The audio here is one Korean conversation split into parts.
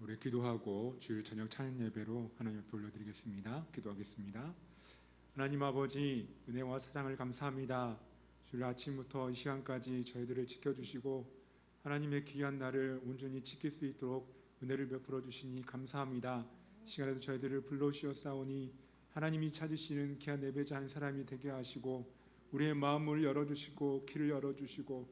우리 기도하고 주일 저녁 찬양 예배로 하나님 앞에 올려드리겠습니다. 기도하겠습니다. 하나님 아버지, 은혜와 사랑을 감사합니다. 주일 아침부터 이 시간까지 저희들을 지켜주시고 하나님의 귀한 날을 온전히 지킬 수 있도록 은혜를 베풀어 주시니 감사합니다. 시간에도 저희들을 불러주셨사오니 하나님이 찾으시는 귀한 예배자 한 사람이 되게 하시고 우리의 마음을 열어주시고 귀를 열어주시고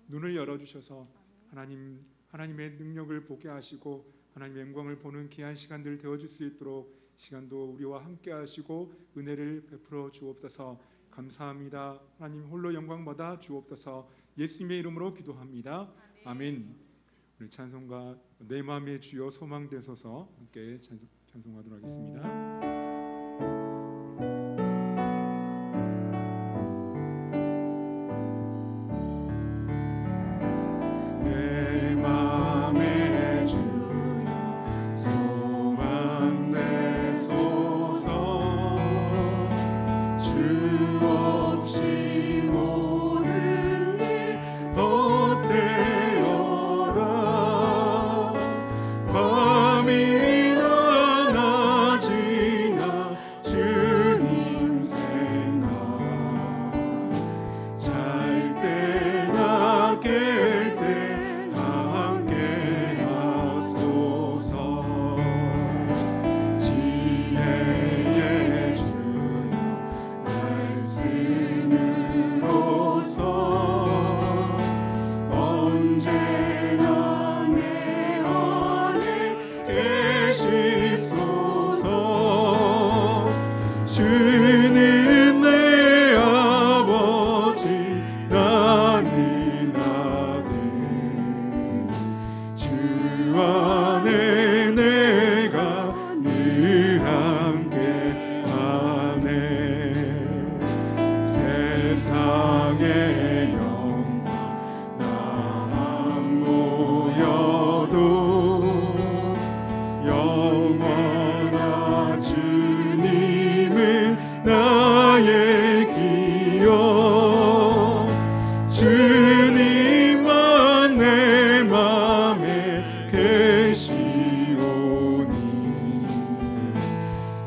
눈을 열어주셔서 하나님의 능력을 보게 하시고 하나님의 영광을 보는 귀한 시간들 되어줄 수 있도록 시간도 우리와 함께 하시고 은혜를 베풀어 주옵소서. 감사합니다. 하나님 홀로 영광 받아 주옵소서. 예수님의 이름으로 기도합니다. 아멘. 우리 찬송가 내 마음의 주여 소망되소서 함께 찬송하도록 하겠습니다.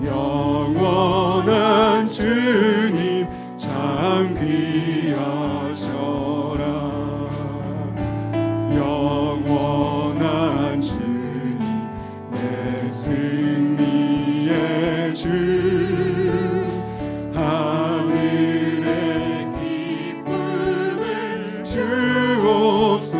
영원한 주님 참 귀하셔라. 영원한 주님 내 승리의 주, 하늘의 기쁨을 주옵소서.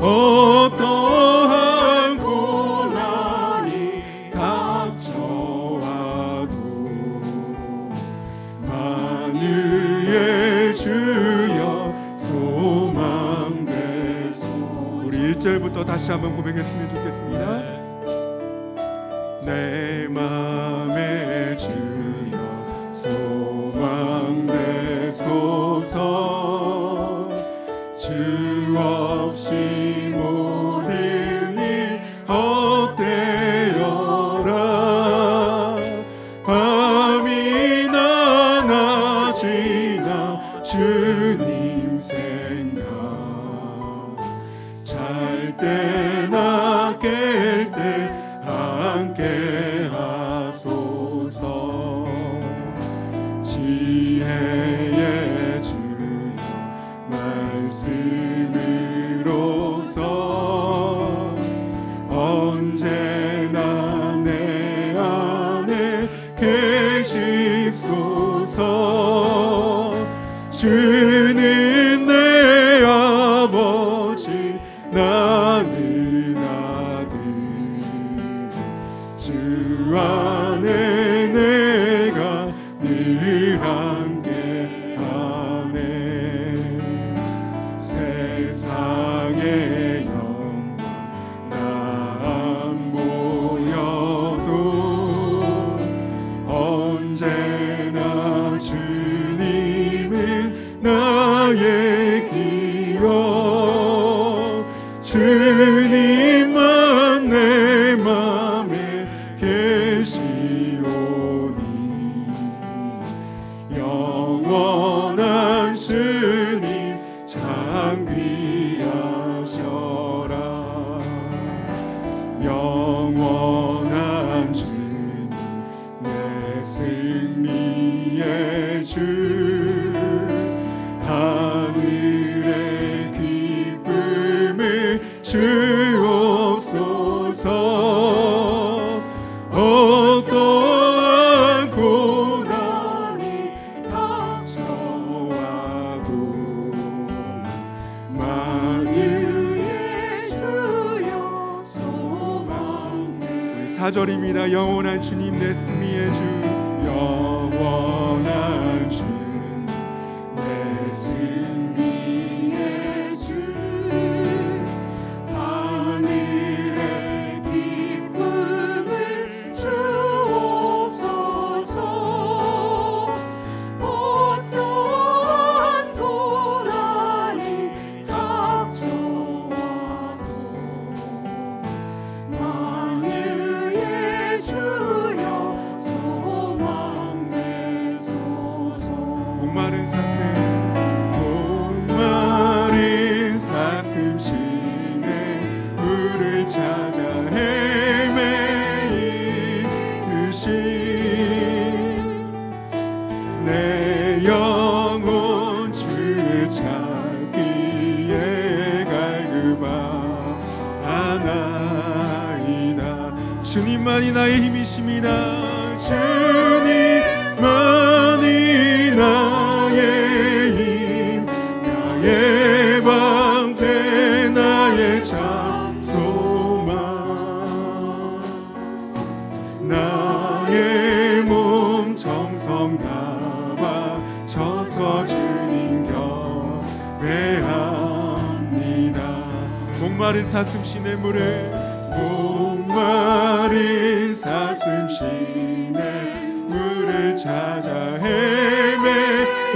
어떠한 고난이 닥쳐와도 만유의 주여 소망되소서. 우리 1절부터 다시 한번 고백했으면 좋겠습니다. 내 맘의 주여 소망되소서. 주 없이 모든 일 헛되어라. 밤이나 낮이나 주님 생각, 잘 때나 깰 때 함께 하소서. 지혜의 주여 말씀으로서 언제나 내 안에 계십소서. 주는 내 아버지 나는 아들, 주 안에 내가 늘 함께하네. 세상의 영광 나 안 보여도 언제나 주님은 나의 기억. 주님만 내 맘에 계시오니 영원한 주님 참 귀하셔라. 4절입니다. 영원한 주님 내 승리의 주, 영원한 주 내 승리의 주, 하늘의 기쁨을 주옵소서. 어떠한 고난이 닥쳐와도 만유의 주여 소망되소서. 목마른 사슴 시내 물을 찾아 헤매이듯이 내 영혼 주를 찾기에 갈급하나이다. 주님만이 나의 힘이십니다. 주님만이 나의 힘, 나의 방패, 나의 참 소망. 나의 몸 정성 다바 져서 주님 경배합니다. 목마른 사슴 시내 물을 목마른 사슴 시내 물을 찾아 헤매이듯이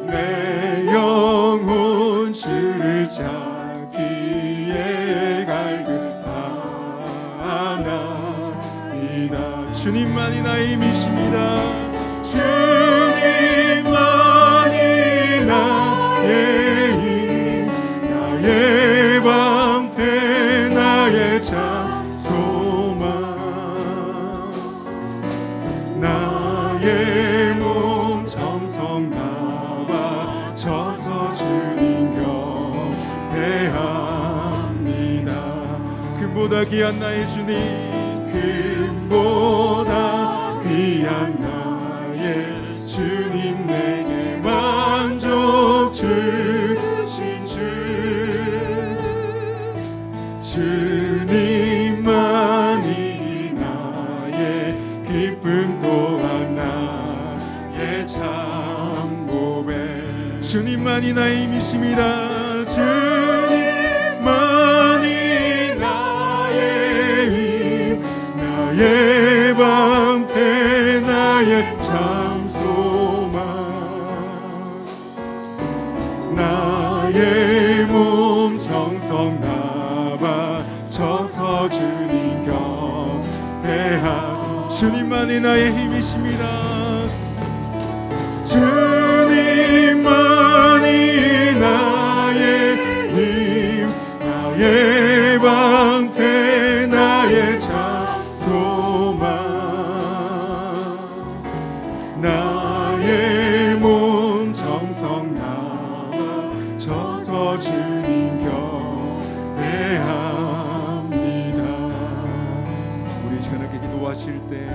내 영혼 주를 찾기에 갈급하나이다. 주님만이 나의 힘이십니다. 주님만이 나의 힘, 나의 방패, 나의 참 소망. 나의 몸 정성 다바 져서 주님 경배합니다. 금보다 귀한 나의 주님, 금보다 귀한 나의 주님, 내게 만족 주신 주. 주님만이 나의 기쁨 또한 나의 참 고백. 주님만이 나의 힘이십니다. 주님만이 나의 힘, 나의 방패, 나의 참 소망. 나의 몸 정성 다바 져서 주님 경배하. 주님만이 나의 힘이십니다. 주님만이 나의 힘, 나의 방패, 나의 참 소망. 나의 몸 정성 나와 져서 주님 경배합니다. 우리 저녁에 기도하실 때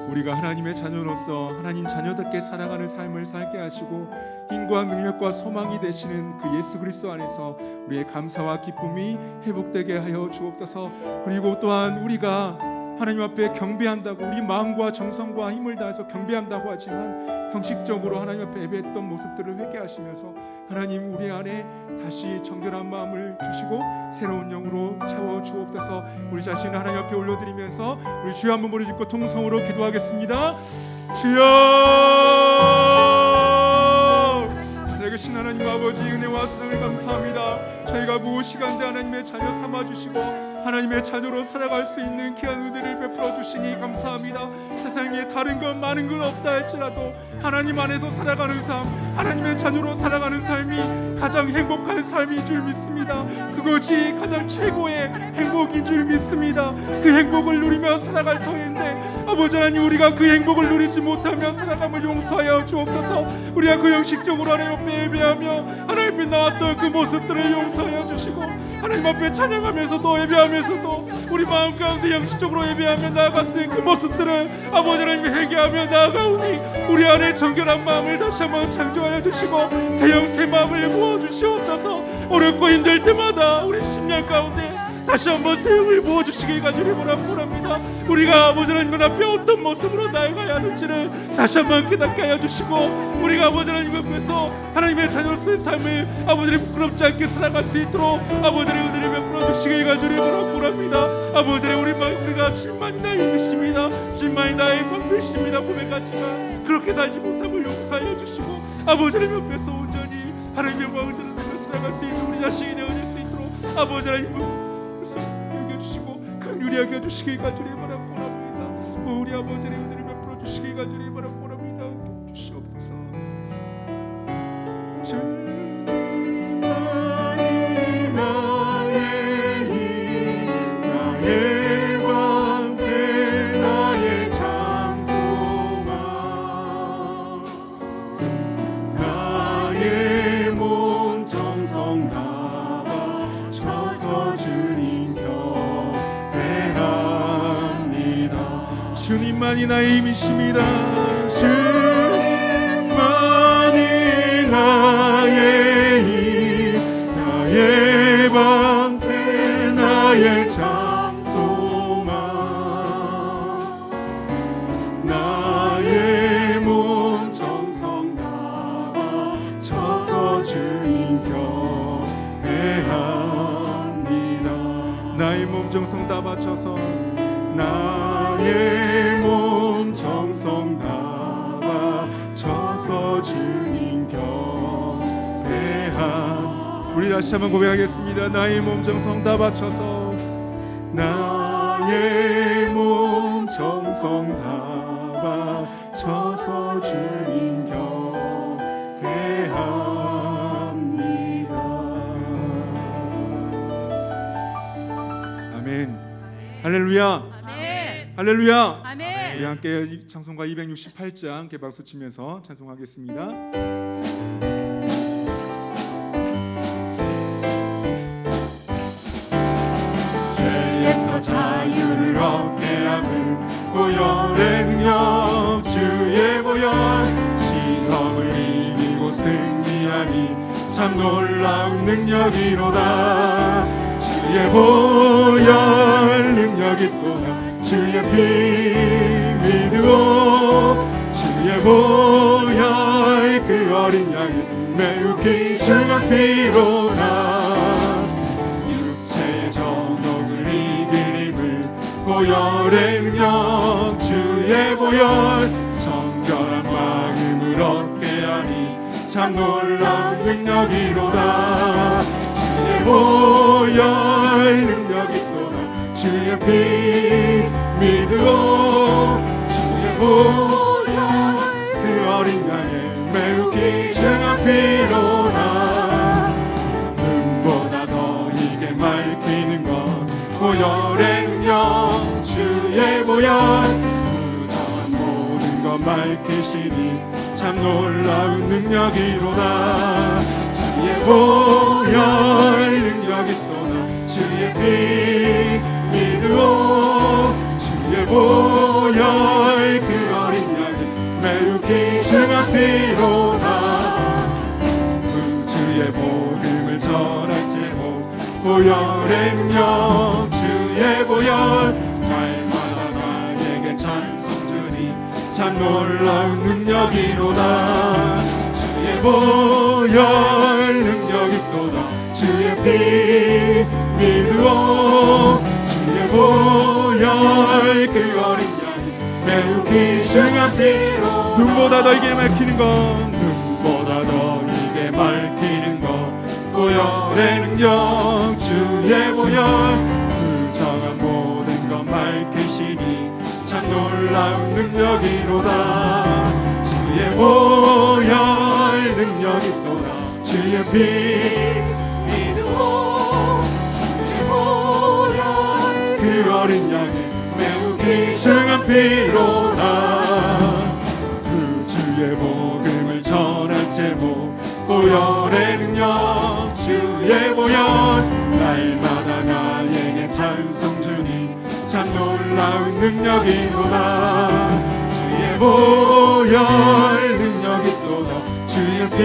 우리가 하나님의 자녀로서 하나님 자녀답게 살아가는 삶을 살게 하시고 힘과 능력과 소망이 되시는 그 예수 그리스도 안에서 우리의 감사와 기쁨이 회복되게 하여 주옵소서. 그리고 또한 우리가 하나님 앞에 경배한다고 우리 마음과 정성과 힘을 다해서 경배한다고 하지만 형식적으로 하나님 앞에 예배했던 모습들을 회개하시면서 하나님 우리 안에 다시 정결한 마음을 주시고 새로운 영으로 채워 주옵소서. 우리 자신을 하나님 앞에 올려드리면서 우리 주여 한번 부르 짓고 통성으로 기도하겠습니다. 주여, 살아계신 하나님 아버지 은혜와 사랑을 감사합니다. 저희가 무엇이간데 하나님의 자녀 삼아주시고 하나님의 자녀로 살아갈 수 있는 귀한 은혜를 베풀어 주시니 감사합니다. 세상에 다른 것 많은 건 없다 할지라도 하나님 안에서 살아가는 삶, 하나님의 자녀로 살아가는 삶이 가장 행복한 삶인 줄 믿습니다. 그것이 가장 최고의 행복인 줄 믿습니다. 그 행복을 누리며 살아갈 터인데 아버지 하나님, 우리가 그 행복을 누리지 못하며 살아감을 용서하여 주옵소서. 우리가 그 형식적으로 하나님 앞에 예배하며 하나님 앞에 나왔던 그 모습들을 용서하여 주시고 하나님 앞에 찬양하면서도 예배하면서도 우리 마음 가운데 영식적으로 예배하며 나아갔던 그 모습들을 아버지 하나님 회개하며 나아가오니 우리 안에 정결한 마음을 다시 한번 창조하여 주시고 새 영 새 마음을 부어주시옵소서. 어렵고 힘들 때마다 우리 심령 가운데 다시 한번 새 영을 부어주시길 간절히 원합니다. 우리가 아버지 하나님 앞에 어떤 모습으로 나아가야 하는지를 다시 한번 깨닫게 하여 주시고 우리가 아버지 하나님 앞에서 하나님의 자녀로서의 삶을 아버지를 부끄럽지 않게 살아갈 수 있도록 아버지의 은혜를 베풀어 주시길 간절히 원합니다. 아버지의 우리가 주님만이 나의 힘이십니다. 주님만이 나의 방패이십니다. 고백하지만 그렇게 살지 못함을 용서하여 주시고 아버지의 옆에서 온전히 하나님의 영광을 드러내며 살아갈 수 있는 우리 자신이 되어질 수 있도록 아버지 하나님을 여겨주시고 긍휼히 여겨주시길 간절히 원합니다. 우리 아버지의 은혜를 베풀어 주시길 간절히 원합니다. 주시옵소서. 주님만이 나의 힘 나의 방패 나의 장소만 나의 몸 정성 다바 쳐서 주님 경배합니다. 주님만이 나의 힘이십니다. 주님만이 나의 힘 나의 방패 나의 장소만 나의 몸 정성 다바 쳐서 주님 경배합니다. 나의 몸 정성 다 바쳐서 나의 몸 정성 다바 쳐서 주님 경배하. 우리 다시 한번 고백하겠습니다. 나의 몸 정성 다 바쳐서 나의 몸 정성 다바 쳐서 주님 경배합니다. 아멘. 할렐루야. 아멘. 할렐루야. 아멘. 우리 함께 찬송가 268장 함께 박수 치면서 찬송하겠습니다. 죄에서 자유를 얻게 함은 보혈의 능력 주의 보혈 시험을 이기고 승리하니 참 놀라운 능력이로다. 주의 보혈 능력이 또한 주의 피 믿고 주의 보혈 그 어린 양이 매우 귀중한 피로다. 육체의 정욕을 이기림을 보혈의 능력 주의 보혈 정결한 마음을 얻게 하니 참 놀라운 능력이로다. 주의 보혈 능력이 또한 주의 피 믿고 주의 보혈 그 어린 양의 매우 귀중한 피로라. 눈보다 더 이게 맑히는 것 보혈의 능력 주의 보혈 무정한 모든 것 밝히시니 참 놀라운 능력이로다. 주의 보혈 능력이 또한 주의 피 믿고 주의 보혈 그 어린 양이 매우 귀중한 피로다. 주의 복음을 전할 제목 보혈의 능력 주의 보혈 날마다 나에게 찬송 주니 참 놀라운 능력이로다. 주의 보혈 능력이 또다 주의 피 믿고 주의 보혈 그 어린 양이 매우 귀중한 피로 눈보다 더 이게 밝히는 것 눈보다 더 이게 밝히는 것 보혈의 능력 주의 보혈 불정한 모든 것 밝히시니 참 놀라운 능력이로다. 주의 보혈 능력이 또다 주의 피 믿고 주의 보혈 그 어린 양의 매우 귀중한 피로다. 그 주의 복음을 전할 제목 보혈의 능력 주의 보혈 날마다 나에게 찬송 주니 능력이로다 주의 보혈 능력이로다 주의 피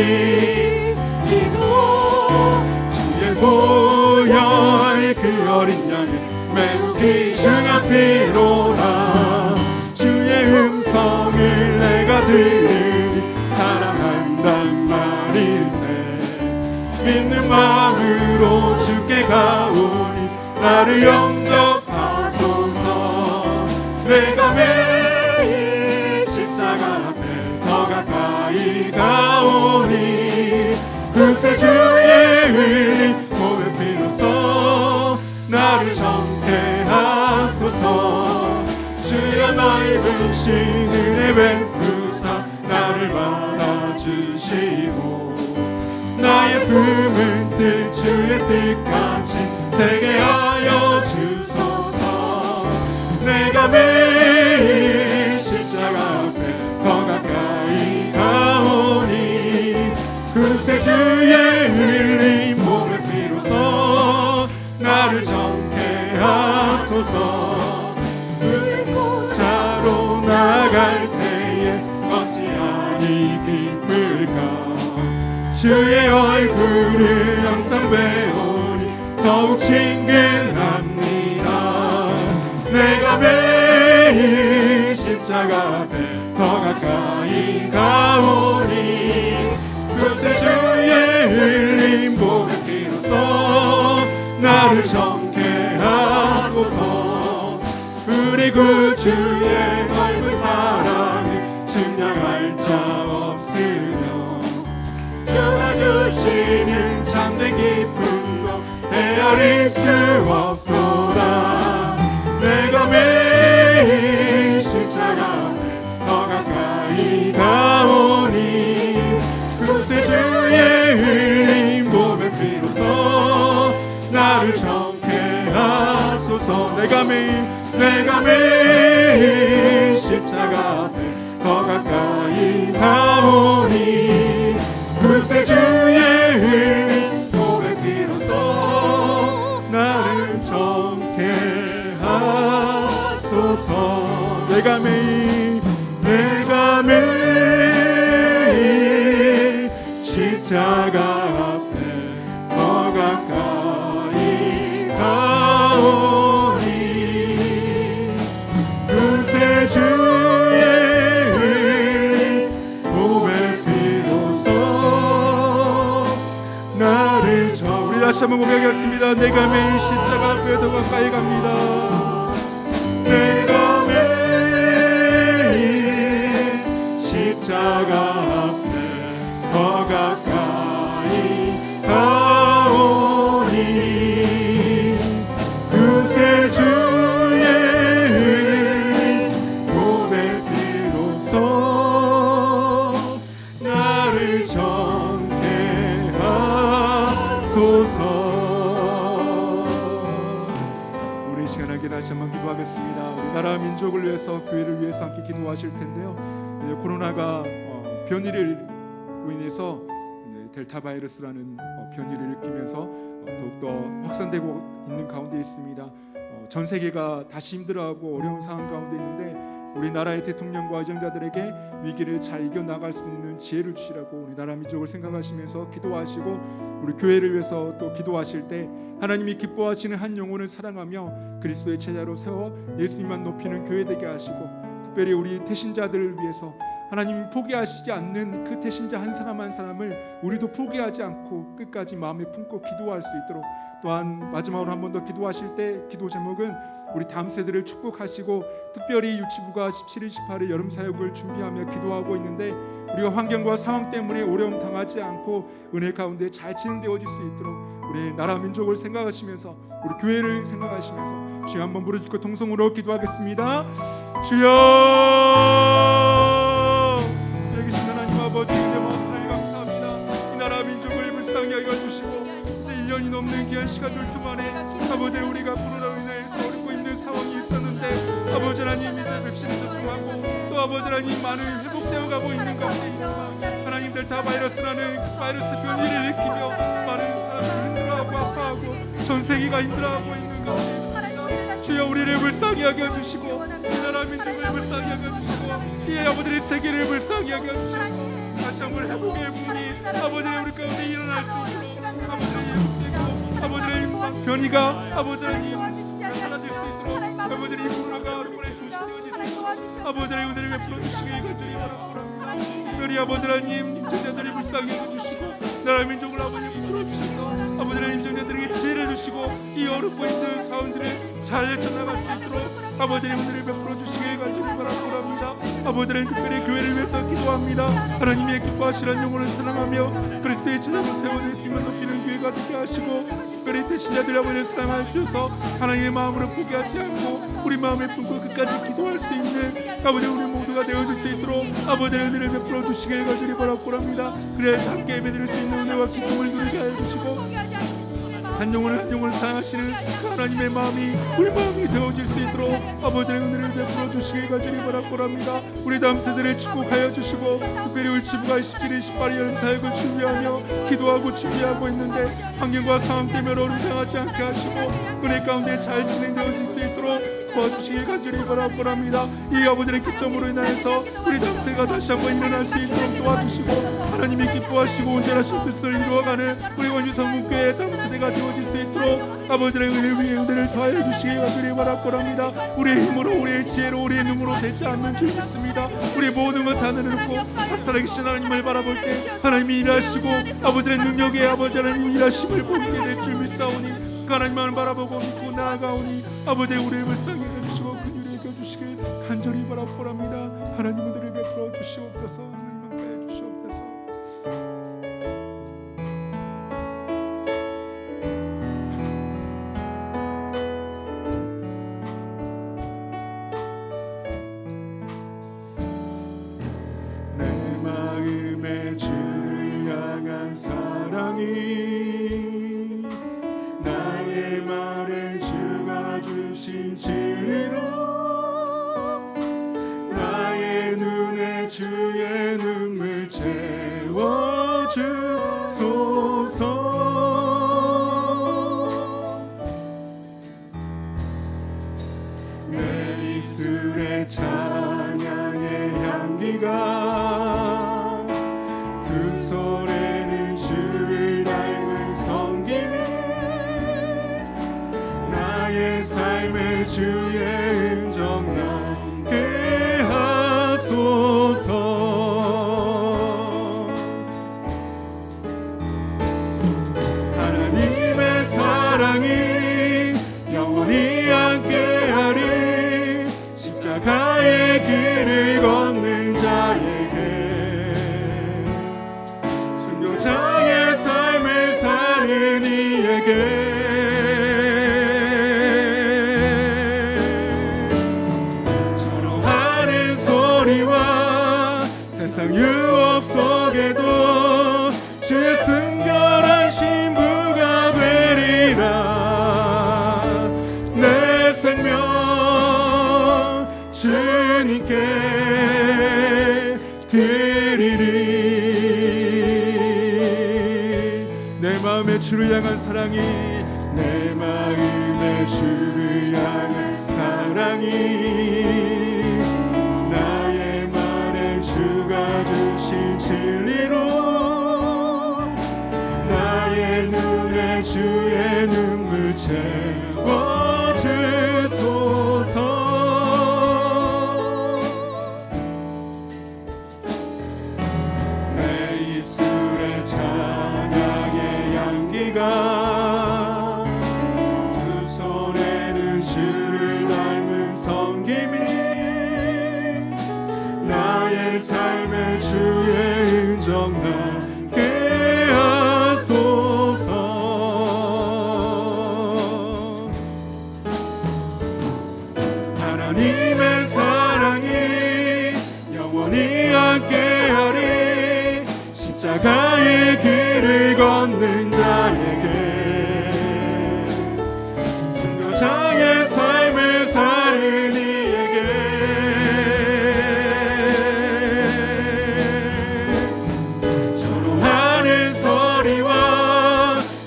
주의 보혈 그 어린 양의 매우 귀중한 피로다 주의 음성을 내가 들으니 사랑한단 말일세 믿는 마음으로 주께 가오니 나를 영접하소서 내가 매일 십자가 앞에 더 가까이 가오니 그새 주의 흘린 몸의 피로써 나를 정케하소서 주여 넓으신 은혜 베푸사 나를 받아주시고 나의 품은 뜻 주의 뜻같이 되게 하여 주소서 내가 매일 십자가 앞에 더 가까이 가오니 그새 주의 흘린 몸의 피로써 나를 정케하소서 자로 나갈 때에 어찌하니 기쁠까 주의 얼굴을 항상 배우니 더욱 친근합니다 내가 매일 십자가 앞에 더 가까이 가오니 그새 주의 흘린 몸의 피로써 나를 정케하소서 우리 구주의 넓은 사랑을 증량할 자 없으며 주가 주시는 참된 기쁨도 헤아릴 수 없도다 내가 매일 십자가 앞에 더 가까이 가오니 그새 주의 흘린 몸의 피로써 나를 정케하소서 내가 매일 십자가 앞에 더 가까이 가오니 그새 주의 흘린 몸의 피로써 나를 정케하소서 내가 매일 십자가 앞에 더 가까이 가오니 그새 주의 흘린 몸의 피로써 나를 우리 다시 한번 고백하겠습니다. 내가 매일 십자가 앞에 더 가까이 갑니다. 내가 매일 십자가 앞에 더 가까이 가오니 그새 주의 흘린 몸의 피로써 나를 정케하소서 우리 시간 함께 다시 한번 기도하겠습니다. 우리나라 민족을 위해서 교회를 위해서 함께 기도하실 텐데요. 코로나가 변이를 인해서 델타 바이러스라는 변이를 일으키면서 더욱더 확산되고 있는 가운데 있습니다. 전 세계가 다시 힘들어하고 어려운 상황 가운데 있는데 우리나라의 대통령과 의정자들에게 위기를 잘 이겨나갈 수 있는 지혜를 주시라고 우리나라 민족을 생각하시면서 기도하시고 우리 교회를 위해서 또 기도하실 때 하나님이 기뻐하시는 한 영혼을 사랑하며 그리스도의 제자로 세워 예수님만 높이는 교회 되게 하시고 특별히 우리 태신자들을 위해서 하나님이 포기하시지 않는 그 태신자 한 사람 한 사람을 우리도 포기하지 않고 끝까지 마음에 품고 기도할 수 있도록 또한 마지막으로 한 번 더 기도하실 때 기도 제목은 우리 다음 세대를 축복하시고 특별히 유치부가 17일 18일 여름 사역을 준비하며 기도하고 있는데 우리가 환경과 상황 때문에 어려움 당하지 않고 은혜 가운데 잘 진행되어질 수 있도록 우리 나라 민족을 생각하시면서 우리 교회를 생각하시면서 주여 한번 부르짖고 통성으로 기도하겠습니다. 주여 여기 계신 하나님 아버지 은혜와 사랑을 감사합니다. 이 나라 민족을 불쌍히 여겨 주시고 이제 1년이 넘는 귀한 시간들 동안에 아버지 우리가 코로나로 인해서 어렵고 있는 상황이 있었는데 아버지 하나님 이제 백신을 접종하고 또 아버지 하나님 많은 회복되어 가고 있는 가운데 있지만 하나님 델타 바이러스라는 그 바이러스 변이를 일으키며 많은 사람들이 힘들어하고 아파하고 전 세계가 힘들어하고 있는 가운데 주여 우리를 불쌍히 여겨 주시고 이 나라 민족을 불쌍히 여겨 주시고 이 아버지의 세계를 불쌍히 여겨 주시고 다시 한번 회복의 분이 아버지의 우리 가운데 일어날 수 있도록 아버지의 예수되고 아버지의 변이가 아버지의 사라질 수 있도록 아버지의 코로나가 보내주시고 아버지의 은혜를 베풀어 주시길 간절히 바랍니다. 특별히 아버지 하나님 임종자들을 불쌍히 해주시고 나라 민족을 아버지 풀어주시고 아버지 하나님 임종자들에게 지혜를 주시고 이 어렵고 힘든 사원들을 잘 헤쳐나갈 수 있도록 아버지 하나님 은혜를 베풀어 주시길 간절히 바랍니다. 아버지 하나님 특별히 교회를 위해서 기도합니다. 하나님의 기뻐하시는 영혼을 사랑하며 그리스도의 제자로 세워져 있으면 높이는 교회가 되게 하시고 특별히 대신자들 아버지를 사랑하여 주셔서 하나님의 마음으로 포기하지 않고 우리 마음의 품고 끝까지 기도할 수 있는 아버지 우리 모두가 되어줄 수 있도록 아버지의 은혜를 베풀어 주시길 간절히 바랍니다. 그래야 함께 예배드릴 수 있는 은혜와 기쁨을 누리게 하여 주시고 한 영혼을 사랑하시는 그 하나님의 마음이 우리 마음이 되어질 수 있도록 아버지의 은혜를 베풀어 주시길 간절히 바랍니다. 우리 다음 세대를 축복하여 주시고 특별히 우리 지부가 17일 18일 여름 사역을 준비하며 기도하고 준비하고 있는데 환경과 상황 때문에 어려움 당하지 않게 하시고 은혜 가운데 잘 진행되어질 수 있도록 도와주시길 간절히 바랍니다. 이 아버지의 기점으로 인하여서 우리 다음 세대가 다시 한번 일어날 수 있도록 도와주시고 하나님이 기뻐하시고 온전하신 뜻을 이루어가는 우리 원주성문교회의 다음 세대가 되어질 수 있도록 아버지의 은혜 위에 은혜를 더하여 주시길 간절히 바랍니다. 우리의 힘으로 우리의 지혜로 우리의 눈으로 되지 않는 줄 믿습니다. 우리의 모든 것 다 내려놓고 살아계신 하나님을 바라볼 때 하나님이 일하시고 아버지의 능력에 아버지 하나님 일하심을 보게 될 줄 믿사오니 그 하나님만 바라보고 믿고 나아가오니 아버지의 우리를 불쌍히 여겨주시고 그들을 여겨주시길 간절히 바랍니다. 하나님 은혜를 베풀어 주시옵소서. 하나님만 가해 주시옵소서. 내 마음에 주를 향한 사랑이 나의 말에 주가 주신 진리로 나의 눈에 주의 눈물 채워주소서. 내 입술에 찬양의 향기가 두 손에는 주를 닮은 섬김이 나의 삶에 주의 은정 남게 하소서. 하나님의 사랑이 영원히 함께하리. 십자가의 길을 걷는 자에게 순교자의 삶을 사는 이에게 세상 유혹 속에도 주의 순결한 신부가 되리라. 내 생명 주님께 드리리. 내 마음에 주를 향한 사랑이 내 마음에 주를 향한 사랑이 주가 주신 진리로 나의 눈에 주의 눈물 채워주소서. 내 입술에 찬양의 향기가 두 손에는 주를 닮은 섬김이 나의 삶에 주의 은정 남게 하소서. 하나님의 사랑이 영원히 함께하리. 십자가의 길을 걷는 자에게 순교자의 삶을 사는 이에게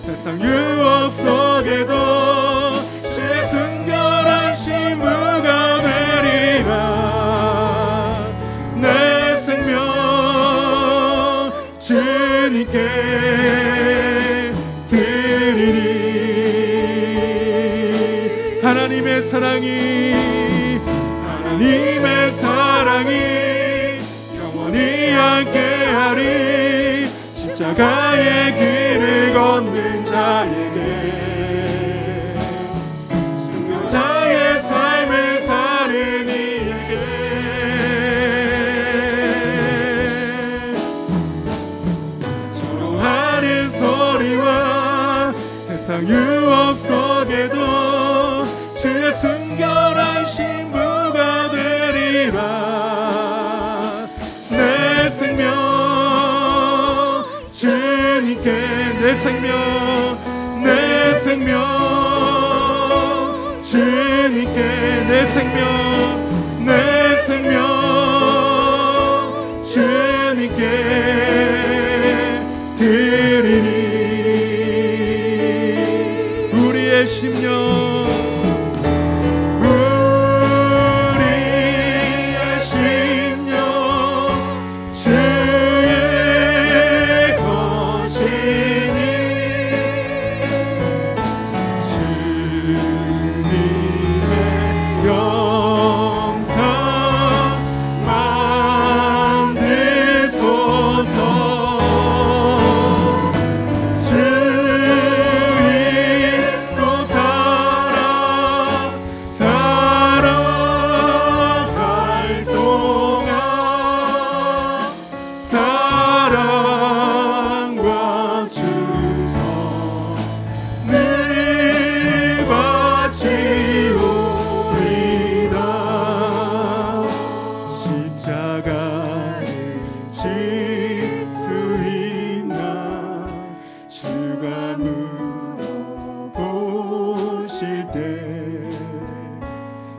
세상 유혹 속에도 주의 순결한 주님께 드리리. 하나님의 사랑이 영원히 함께하리. 십자가의 길을 걷는 자에게, 승려자의 삶을 사는 이에게, 서로하는 소리와 세상 유혹 속에도 주의 순결한 신부가 되리라. 내 생명 주님께, 내 생명 주님께, 내 생명 주님께 드리니. 우리의 심령 주의 것이니 주님의 영상 만드소서.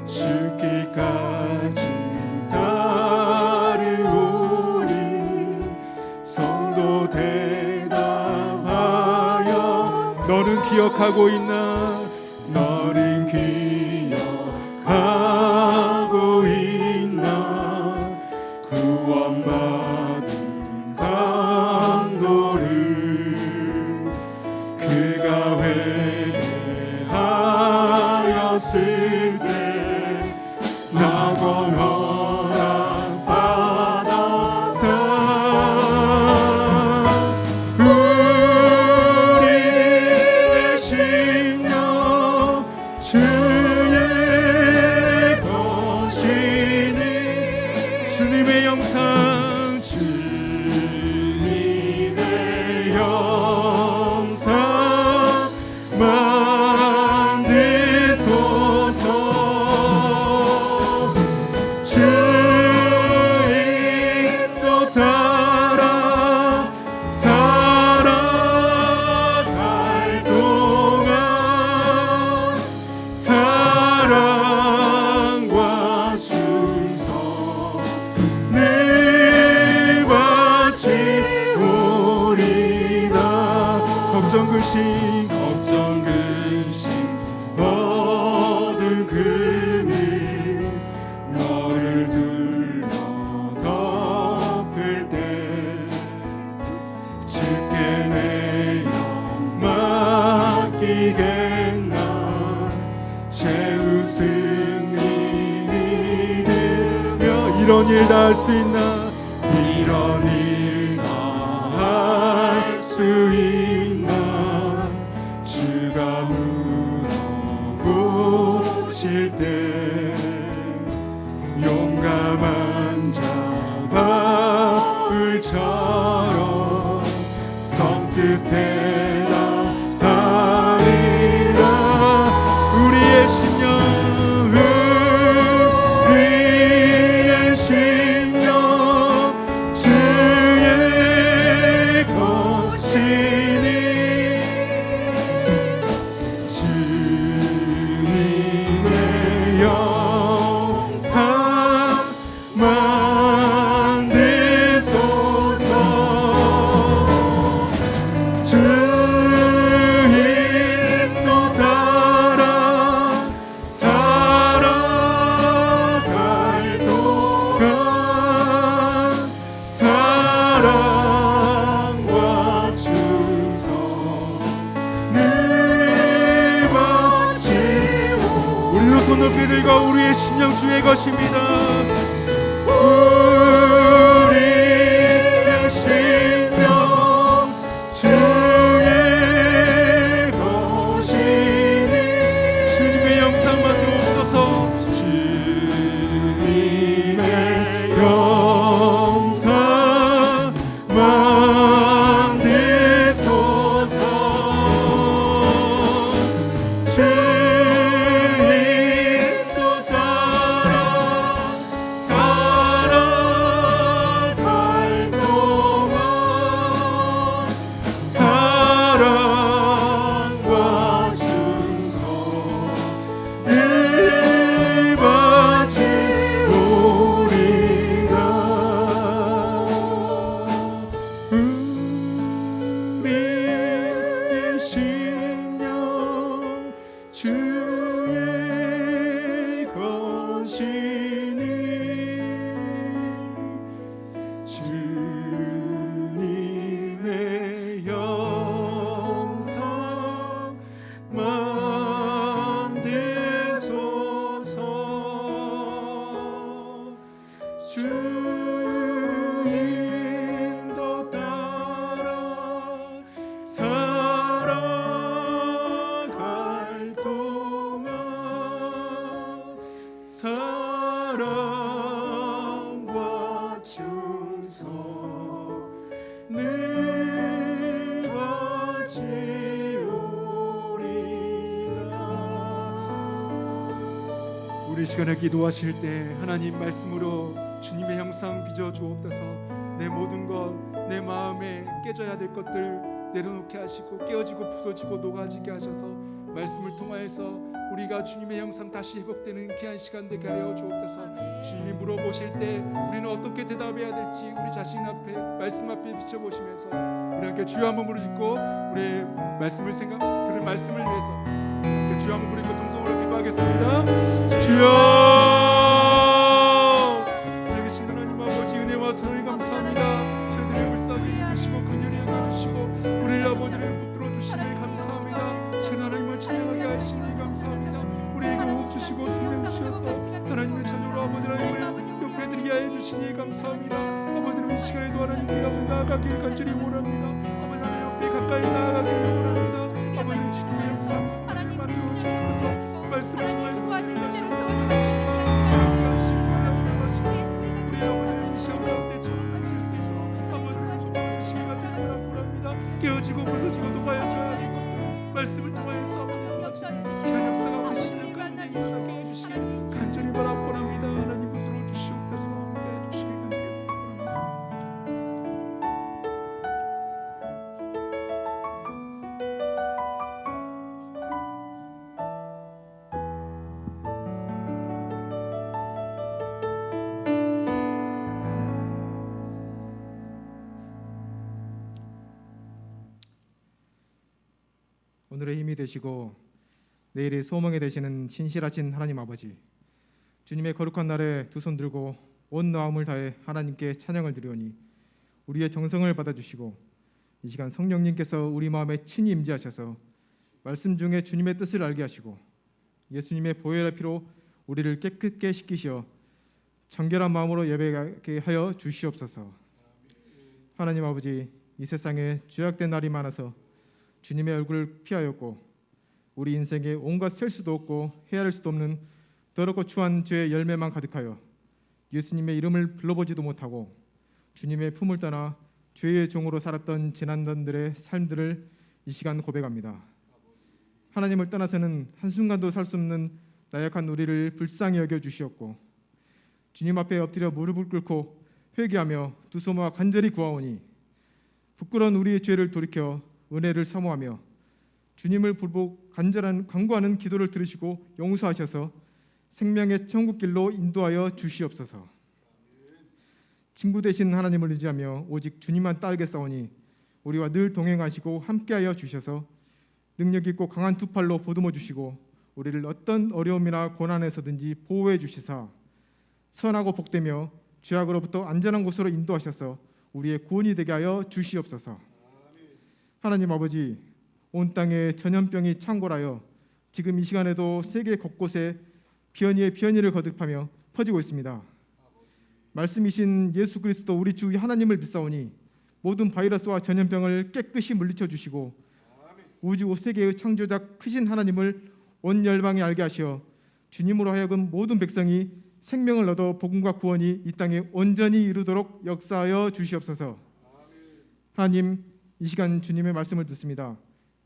죽기까지 따르오리. 성도 대답하여 너는 기억하고 있나? 너는 기억하고 있나? 구원받은 강도를 그가 회개하였을 때 낙원 허락받았다. 우리의 심령 주의 것이니 주님의 영상 주님의 영상 만드소서. 주인도 따라 살아갈 동안 사랑과 준선을 바치오리다. 걱정 근심 모든 그늘 너를 둘러 덮을 때 주께 내 영 맡기겠나. 최우승 믿으며 이런 일 다 할 수 있나? 이런 일 다 할 수 있나? 주가 물어보실 때 용감한 자 바울처럼 성뜻 대답하리라. 우리의 심령 주의 것이니 주님의 영상 만드소서. 주인도 따라 살아갈 동안 사랑과 높이 들고 우리의 심령 주의 것입니다. 우리의 심령 주의 것이니 주님의 영상 만들어옵소서. 주님의 영상 만드소서. 주님의 영상 만드소서. 주 인도 따라 살아갈 동안 사랑과 충성 늘 같이 오리라. 우리 시간에 기도하실 때 하나님 말씀으로 주님의 형상 빚어 주옵소서. 내 모든 것, 내 마음에 깨져야 될 것들 내려놓게 하시고 깨어지고 부서지고 녹아지게 하셔서 말씀을 통하여서 우리가 주님의 형상 다시 회복되는 귀한 시간 되게 하여 주옵소서. 주님이 물어보실 때 우리는 어떻게 대답해야 될지 우리 자신 앞에 말씀 앞에 비춰보시면서 우리 함께 주여 한번 부르짖고 우리의 말씀을 들을 말씀을 위해서 함께 주여 한번 부르짖고 통성으로 기도하겠습니다. 주여 살아계신 하나님 아버지 은혜와 사랑을 감사합니다. 저희들의 불쌍히 여기시고 긍휼히 여겨주시고 우리를 아버지를 붙들어 주시니 감사합니다. 신 하나님을 찬양하게 하시니 감사합니다. 우리에게 호흡 주시고 생명 주셔서 하나님의 자녀로 아버지 하나님을 옆에드리게 해주시니 감사합니다. 아버지는 이 시간에도 하나님께 앞에 나아가길 간절히 원합니다. 아버지 하나님 옆에 가까이 나아가길 원합니다. 아버지는 주님의 역사 하나님 만들어 주옵소서. 말씀을 통하신 대로 세워주시니 깨어지고 부서지고 녹아져야 될 것들 말씀을 통하여서 귀한 역사가 우리 신령 가운데 일어나게 해주시길 간절히 바라옵니다. 하나님 붙들어 주시옵소서. 함께 해주시길 간절히 오늘의 힘이 되시고 내일의 소망이 되시는 신실하신 하나님 아버지, 주님의 거룩한 날에 두 손 들고 온 마음을 다해 하나님께 찬양을 드리오니 우리의 정성을 받아주시고 이 시간 성령님께서 우리 마음에 친히 임재하셔서 말씀 중에 주님의 뜻을 알게 하시고 예수님의 보혈의 피로 우리를 깨끗게 씻기시어 정결한 마음으로 예배하게 하여 주시옵소서. 하나님 아버지, 이 세상에 죄악된 날이 많아서 주님의 얼굴을 피하였고 우리 인생에 온갖 셀 수도 없고 헤아릴 수도 없는 더럽고 추한 죄의 열매만 가득하여 예수님의 이름을 불러보지도 못하고 주님의 품을 떠나 죄의 종으로 살았던 지난단들의 삶들을 이 시간 고백합니다. 하나님을 떠나서는 한순간도 살 수 없는 나약한 우리를 불쌍히 여겨주시었고 주님 앞에 엎드려 무릎을 꿇고 회개하며 두 손 모아 간절히 구하오니 부끄러운 우리의 죄를 돌이켜 은혜를 사모하며 주님을 불복 간절한 간구하는 기도를 들으시고 용서하셔서 생명의 천국길로 인도하여 주시옵소서. 친구 되신 하나님을 의지하며 오직 주님만 따르겠사오니 우리와 늘 동행하시고 함께하여 주셔서 능력 있고 강한 두 팔로 보듬어 주시고 우리를 어떤 어려움이나 고난에서든지 보호해 주시사 선하고 복되며 죄악으로부터 안전한 곳으로 인도하셔서 우리의 구원이 되게 하여 주시옵소서. 하나님 아버지, 온 땅에 전염병이 창궐하여 지금 이 시간에도 세계 곳곳에 변이에 변이를 거듭하며 퍼지고 있습니다. 말씀이신 예수 그리스도 우리 주 하나님을 믿사오니 모든 바이러스와 전염병을 깨끗이 물리쳐 주시고 우주 세계의 창조자 크신 하나님을 온 열방에 알게 하시어 주님으로 하여금 모든 백성이 생명을 얻어 복음과 구원이 이 땅에 온전히 이루도록 역사하여 주시옵소서. 하나님, 이 시간 주님의 말씀을 듣습니다.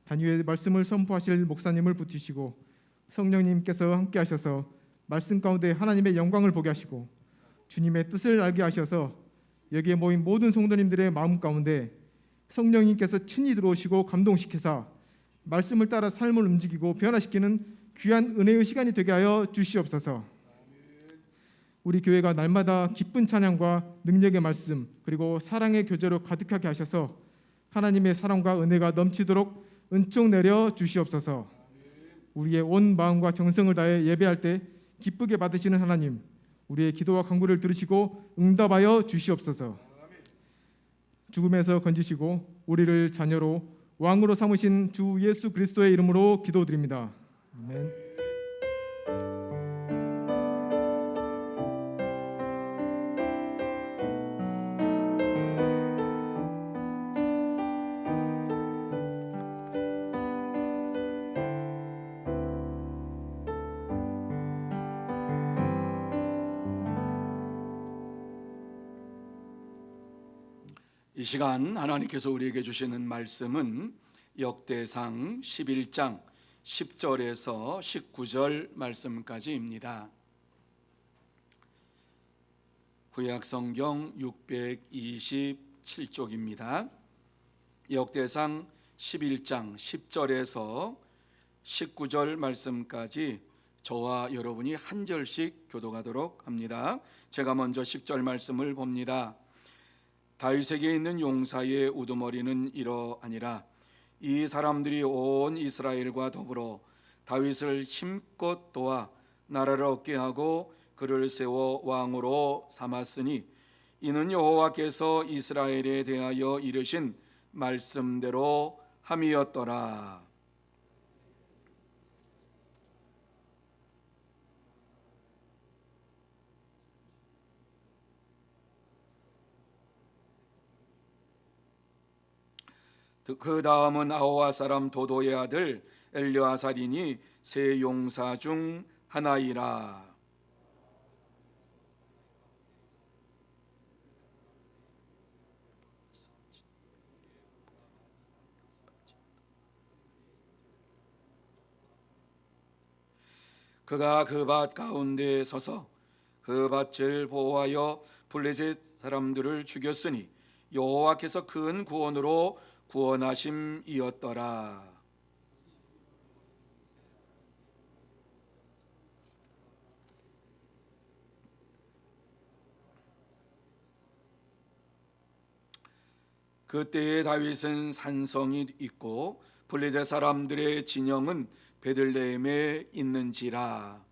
단위의 말씀을 선포하실 목사님을 붙이시고 성령님께서 함께 하셔서 말씀 가운데 하나님의 영광을 보게 하시고 주님의 뜻을 알게 하셔서 여기에 모인 모든 성도님들의 마음 가운데 성령님께서 친히 들어오시고 감동시키사 말씀을 따라 삶을 움직이고 변화시키는 귀한 은혜의 시간이 되게 하여 주시옵소서. 우리 교회가 날마다 기쁜 찬양과 능력의 말씀 그리고 사랑의 교제로 가득하게 하셔서 하나님의 사랑과 은혜가 넘치도록 은총 내려 주시옵소서. 우리의 온 마음과 정성을 다해 예배할 때 기쁘게 받으시는 하나님, 우리의 기도와 간구를 들으시고 응답하여 주시옵소서. 죽음에서 건지시고 우리를 자녀로 왕으로 삼으신 주 예수 그리스도의 이름으로 기도드립니다. 아멘. 이 시간 하나님께서 우리에게 주시는 말씀은 역대상 11장 10절에서 19절 말씀까지입니다. 구약성경 627쪽입니다. 역대상 11장 10절에서 19절 말씀까지 저와 여러분이 한 절씩 교독하도록 합니다. 제가 먼저 10절 말씀을 봅니다. 다윗에게 있는 용사의 우두머리는 이러하니라. 이 사람들이 온 이스라엘과 더불어 다윗을 힘껏 도와 나라를 얻게 하고 그를 세워 왕으로 삼았으니 이는 여호와께서 이스라엘에 대하여 이르신 말씀대로 함이었더라. 그 다음은 아호와 사람 도도의 아들 엘르아살이니 세 용사 중 하나이라. 그가 그 밭 가운데 서서 그 밭을 보호하여 블레셋 사람들을 죽였으니 여호와께서 큰 구원으로 구원하심이었더라. 그때에 다윗은 산성이 있고 블레셋 사람들의 진영은 베들레헴에 있는지라.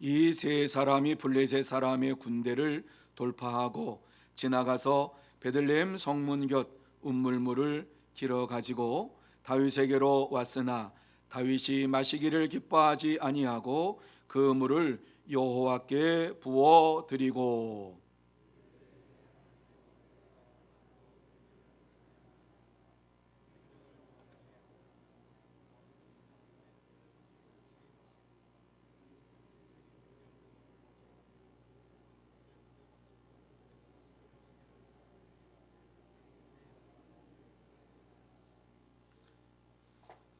이 세 사람이 블레셋 사람의 군대를 돌파하고 지나가서 베들레헴 성문 곁 운물물을 길어 가지고 다윗에게로 왔으나 다윗이 마시기를 기뻐하지 아니하고 그 물을 여호와께 부어 드리고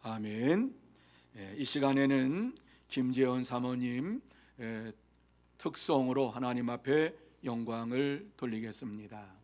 아멘. 이 시간에는 김재원 사모님 특송으로 하나님 앞에 영광을 돌리겠습니다.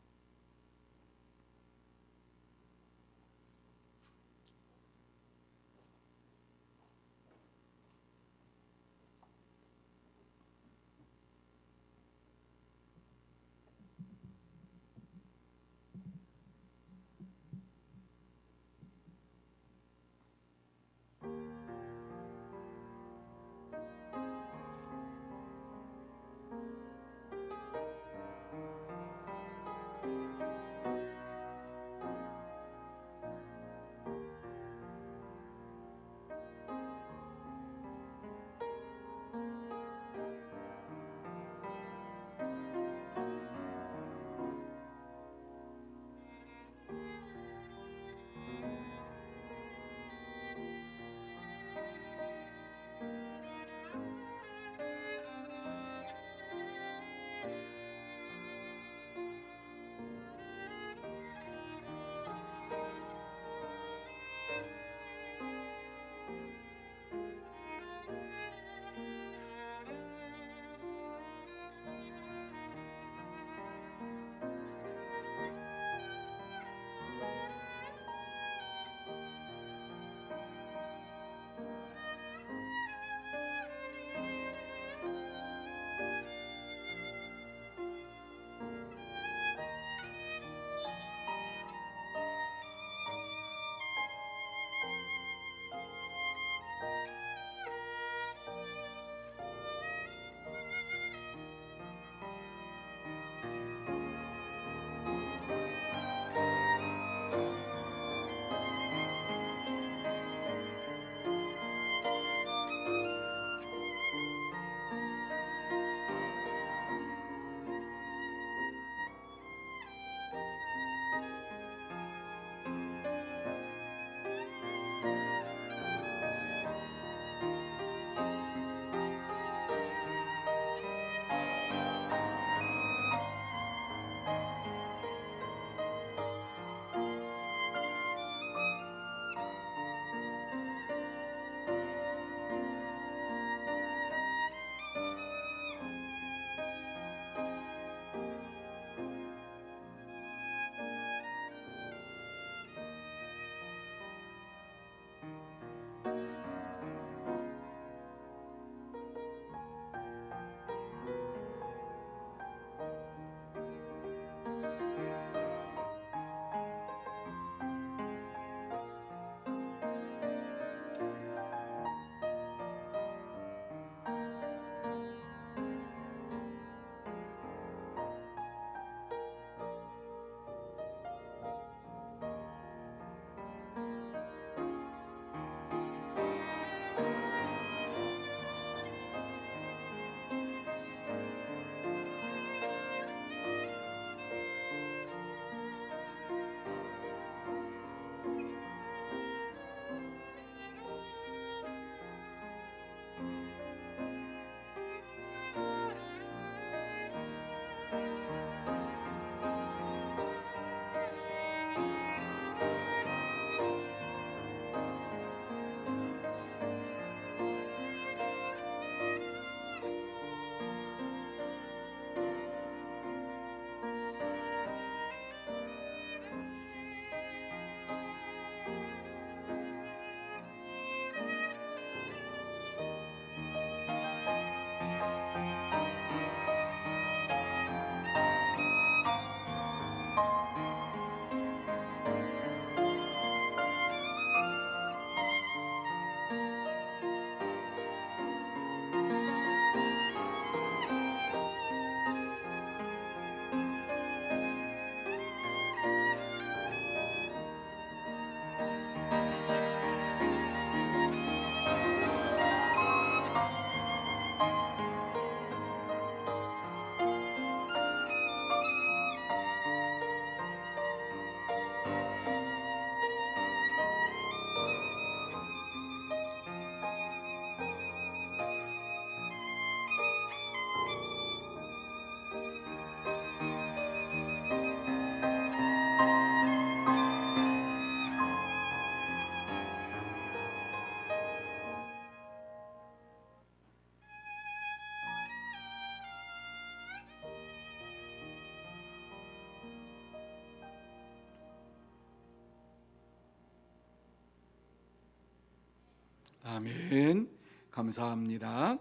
아멘. 감사합니다.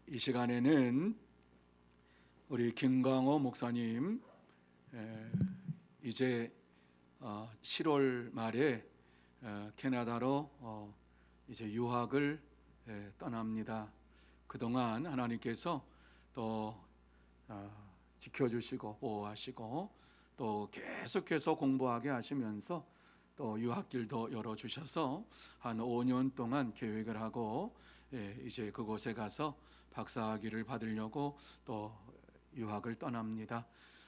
이 시간에는 우리 김광호 목사님 이제 7월 말에 캐나다로 이제 유학을 떠납니다. 그동안 하나님께서 또 지켜주시고 보호하시고 또 계속해서 공부하게 하시면서 또 유학길도 열어주셔서 한 5년 동안 계획을 하고 이제 그곳에 가서 박사학위를 받으려고 또 유학을 떠납니다.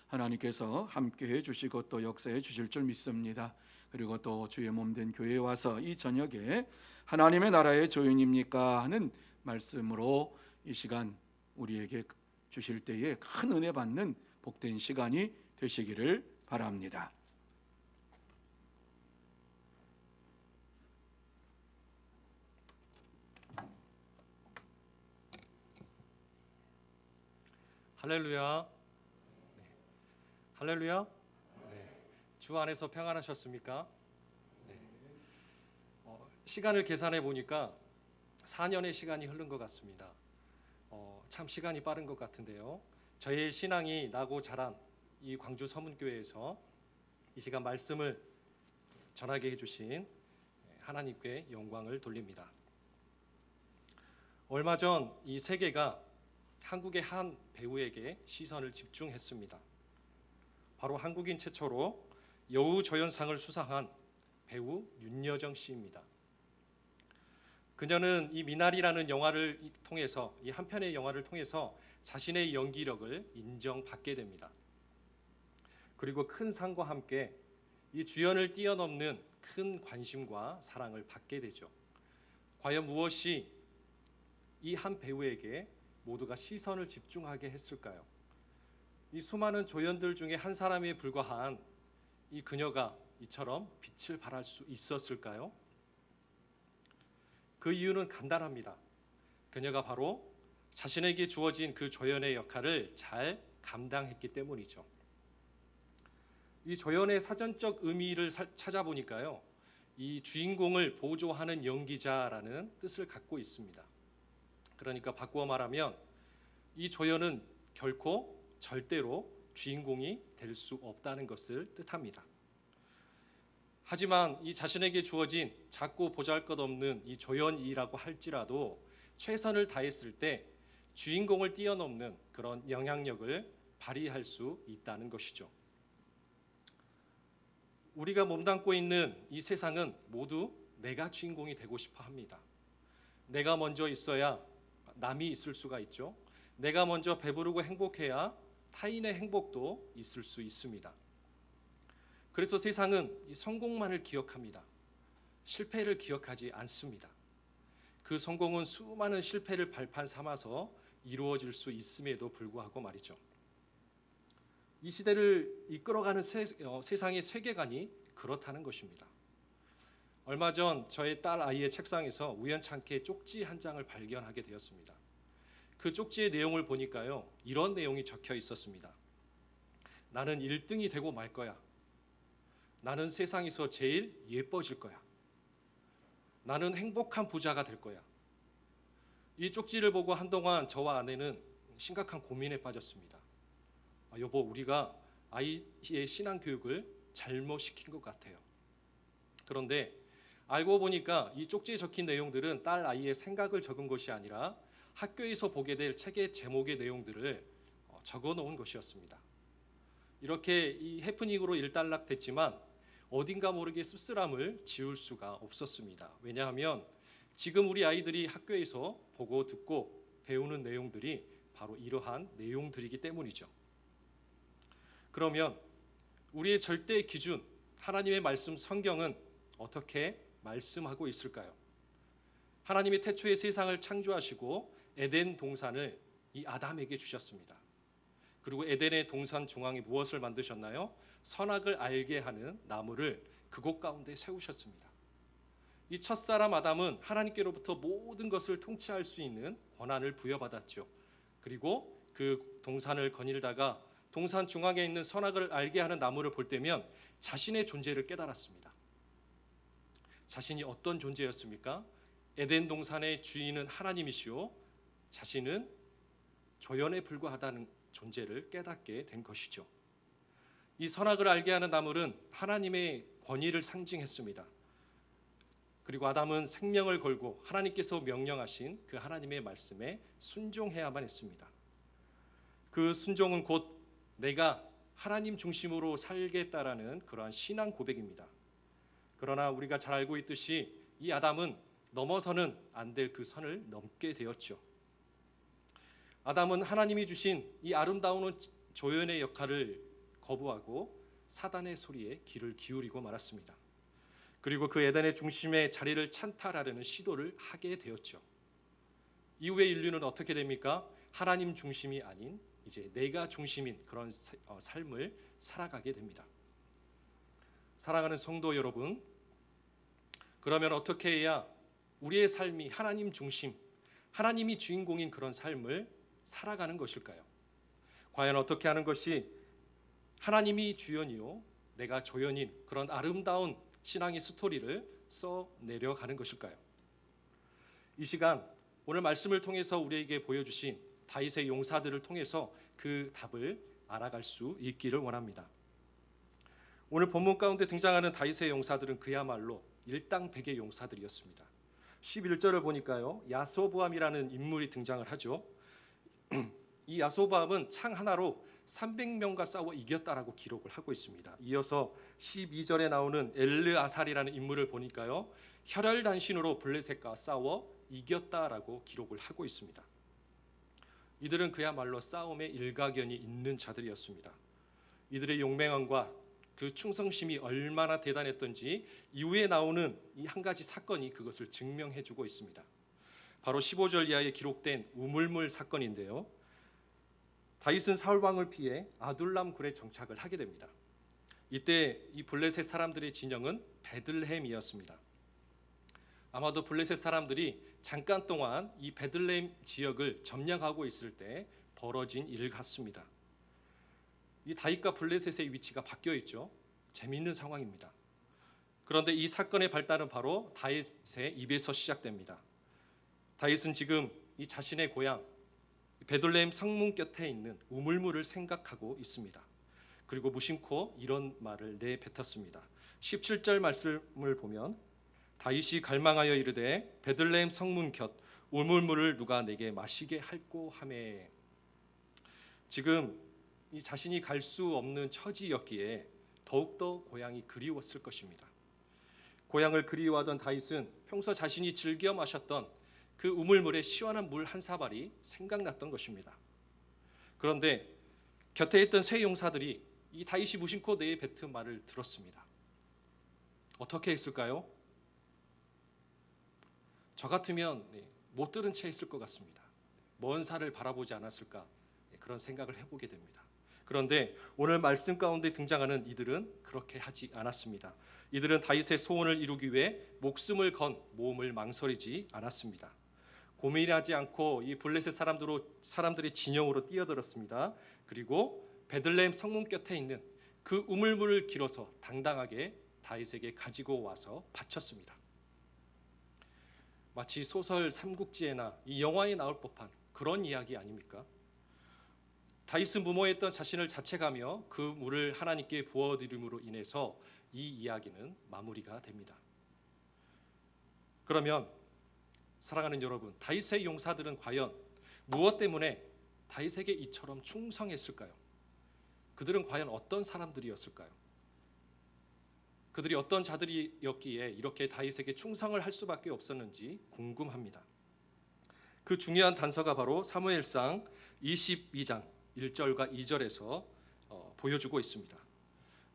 하나님께서 함께해 주시고 또 역사해 주실 줄 믿습니다. 그리고 또 주의 몸된 교회에 와서 이 저녁에 하나님의 나라의 조인입니까 하는 말씀으로 이 시간 우리에게 주실 때에 큰 은혜 받는 복된 시간이 되시기를 바랍니다. 할렐루야. 네. 할렐루야. 네. 주 안에서 평안하셨습니까? 네. 시간을 계산해 보니까 4년의 시간이 흐른 것 같습니다. 참 시간이 빠른 것 같은데요. 저의 신앙이 나고 자란 이 광주 서문교회에서 이 시간 말씀을 전하게 해주신 하나님께 영광을 돌립니다. 얼마 전 이 세계가 한국의 한 배우에게 시선을 집중했습니다. 바로 한국인 최초로 여우조연상을 수상한 배우 윤여정 씨입니다. 그녀는 이 미나리라는 영화를 통해서, 이 한 편의 영화를 통해서 자신의 연기력을 인정받게 됩니다. 그리고 큰 상과 함께 이 주연을 뛰어넘는 큰 관심과 사랑을 받게 되죠. 과연 무엇이 이 한 배우에게 모두가 시선을 집중하게 했을까요? 이 수많은 조연들 중에 한 사람에 불과한 이 그녀가 이처럼 빛을 발할 수 있었을까요? 그 이유는 간단합니다. 그녀가 바로 자신에게 주어진 그 조연의 역할을 잘 감당했기 때문이죠. 이 조연의 사전적 의미를 찾아보니까요, 이 주인공을 보조하는 연기자라는 뜻을 갖고 있습니다. 그러니까 바꾸어 말하면 이 조연은 결코 절대로 주인공이 될 수 없다는 것을 뜻합니다. 하지만 이 자신에게 주어진 작고 보잘것없는 이 조연이라고 할지라도 최선을 다했을 때 주인공을 뛰어넘는 그런 영향력을 발휘할 수 있다는 것이죠. 우리가 몸담고 있는 이 세상은 모두 내가 주인공이 되고 싶어 합니다. 내가 먼저 있어야 남이 있을 수가 있죠. 내가 먼저 배부르고 행복해야 타인의 행복도 있을 수 있습니다. 그래서 세상은 이 성공만을 기억합니다. 실패를 기억하지 않습니다. 그 성공은 수많은 실패를 발판 삼아서 이루어질 수 있음에도 불구하고 말이죠. 이 시대를 이끌어가는 세상의 세계관이 그렇다는 것입니다. 얼마 전 저의 딸 아이의 책상에서 우연찮게 쪽지 한 장을 발견하게 되었습니다. 그 쪽지의 내용을 보니까요, 이런 내용이 적혀 있었습니다. 나는 1등이 되고 말 거야. 나는 세상에서 제일 예뻐질 거야. 나는 행복한 부자가 될 거야. 이 쪽지를 보고 한동안 저와 아내는 심각한 고민에 빠졌습니다. 여보, 우리가 아이의 신앙 교육을 잘못 시킨 것 같아요. 그런데 알고 보니까 이 쪽지에 적힌 내용들은 딸 아이의 생각을 적은 것이 아니라 학교에서 보게 될 책의 제목의 내용들을 적어 놓은 것이었습니다. 이렇게 이 해프닝으로 일단락됐지만 어딘가 모르게 씁쓸함을 지울 수가 없었습니다. 왜냐하면 지금 우리 아이들이 학교에서 보고 듣고 배우는 내용들이 바로 이러한 내용들이기 때문이죠. 그러면 우리의 절대 기준, 하나님의 말씀 성경은 어떻게 말씀하고 있을까요? 하나님이 태초에 세상을 창조하시고 에덴 동산을 이 아담에게 주셨습니다. 그리고 에덴의 동산 중앙에 무엇을 만드셨나요? 선악을 알게 하는 나무를 그곳 가운데 세우셨습니다. 이 첫사람 아담은 하나님께로부터 모든 것을 통치할 수 있는 권한을 부여받았죠. 그리고 그 동산을 거닐다가 동산 중앙에 있는 선악을 알게 하는 나무를 볼 때면 자신의 존재를 깨달았습니다. 자신이 어떤 존재였습니까? 에덴 동산의 주인은 하나님이시오 자신은 조연에 불과하다는 존재를 깨닫게 된 것이죠. 이 선악을 알게 하는 나물은 하나님의 권위를 상징했습니다. 그리고 아담은 생명을 걸고 하나님께서 명령하신 그 하나님의 말씀에 순종해야만 했습니다. 그 순종은 곧 내가 하나님 중심으로 살겠다라는 그러한 신앙 고백입니다. 그러나 우리가 잘 알고 있듯이 이 아담은 넘어서는 안 될 그 선을 넘게 되었죠. 아담은 하나님이 주신 이 아름다운 조연의 역할을 거부하고 사단의 소리에 귀를 기울이고 말았습니다. 그리고 그 에덴의 중심에 자리를 찬탈하려는 시도를 하게 되었죠. 이후에 인류는 어떻게 됩니까? 하나님 중심이 아닌 이제 내가 중심인 그런 삶을 살아가게 됩니다. 사랑하는 성도 여러분, 그러면 어떻게 해야 우리의 삶이 하나님 중심, 하나님이 주인공인 그런 삶을 살아가는 것일까요? 과연 어떻게 하는 것이 하나님이 주연이요 내가 조연인 그런 아름다운 신앙의 스토리를 써내려가는 것일까요? 이 시간 오늘 말씀을 통해서 우리에게 보여주신 다윗의 용사들을 통해서 그 답을 알아갈 수 있기를 원합니다. 오늘 본문 가운데 등장하는 다윗의 용사들은 그야말로 일당백의 용사들이었습니다. 11절을 보니까요, 야소보암이라는 인물이 등장을 하죠. 이 야소보암은 창 하나로 300명과 싸워 이겼다라고 기록을 하고 있습니다. 이어서 12절에 나오는 엘르아살이라는 인물을 보니까요, 혈혈단신으로 블레셋과 싸워 이겼다라고 기록을 하고 있습니다. 이들은 그야말로 싸움에 일가견이 있는 자들이었습니다. 이들의 용맹함과 그 충성심이 얼마나 대단했던지 이후에 나오는 이 한 가지 사건이 그것을 증명해주고 있습니다. 바로 15절 이하에 기록된 우물물 사건인데요. 다윗은 사울 왕을 피해 아둘람 굴에 정착을 하게 됩니다. 이때 이 블레셋 사람들의 진영은 베들레헴이었습니다. 아마도 블레셋 사람들이 잠깐 동안 이 베들레헴 지역을 점령하고 있을 때 벌어진 일 같습니다. 이 다윗과 블레셋의 위치가 바뀌어 있죠. 재미있는 상황입니다. 그런데 이 사건의 발단은 바로 다윗의 입에서 시작됩니다. 다윗은 지금 이 자신의 고향 베들레헴 성문 곁에 있는 우물물을 생각하고 있습니다. 그리고 무심코 이런 말을 내뱉었습니다. 17절 말씀을 보면 다윗이 갈망하여 이르되 베들레헴 성문 곁 우물물을 누가 내게 마시게 할꼬 하매. 지금 이 자신이 갈 수 없는 처지였기에 더욱더 고향이 그리웠을 것입니다. 고향을 그리워하던 다윗은 평소 자신이 즐겨 마셨던 그 우물물의 시원한 물 한 사발이 생각났던 것입니다. 그런데 곁에 있던 세 용사들이 이 다윗이 무심코 내뱉은 말을 들었습니다. 어떻게 했을까요? 저 같으면 못 들은 채 했을 것 같습니다. 먼 산을 바라보지 않았을까 그런 생각을 해보게 됩니다. 그런데 오늘 말씀 가운데 등장하는 이들은 그렇게 하지 않았습니다. 이들은 다윗의 소원을 이루기 위해 목숨을 건 모험을 망설이지 않았습니다. 고민하지 않고 이 블레셋 사람들의 진영으로 뛰어들었습니다. 그리고 베들레헴 성문 곁에 있는 그 우물물을 길어서 당당하게 다윗에게 가지고 와서 바쳤습니다. 마치 소설 삼국지에나 이 영화에 나올 법한 그런 이야기 아닙니까? 다윗은 무모했던 자신을 자책하며 그 물을 하나님께 부어드림으로 인해서 이 이야기는 마무리가 됩니다. 그러면 사랑하는 여러분, 다윗의 용사들은 과연 무엇 때문에 다윗에게 이처럼 충성했을까요? 그들은 과연 어떤 사람들이었을까요? 그들이 어떤 자들이었기에 이렇게 다윗에게 충성을 할 수밖에 없었는지 궁금합니다. 그 중요한 단서가 바로 사무엘상 22장 1절과 2절에서 보여주고 있습니다.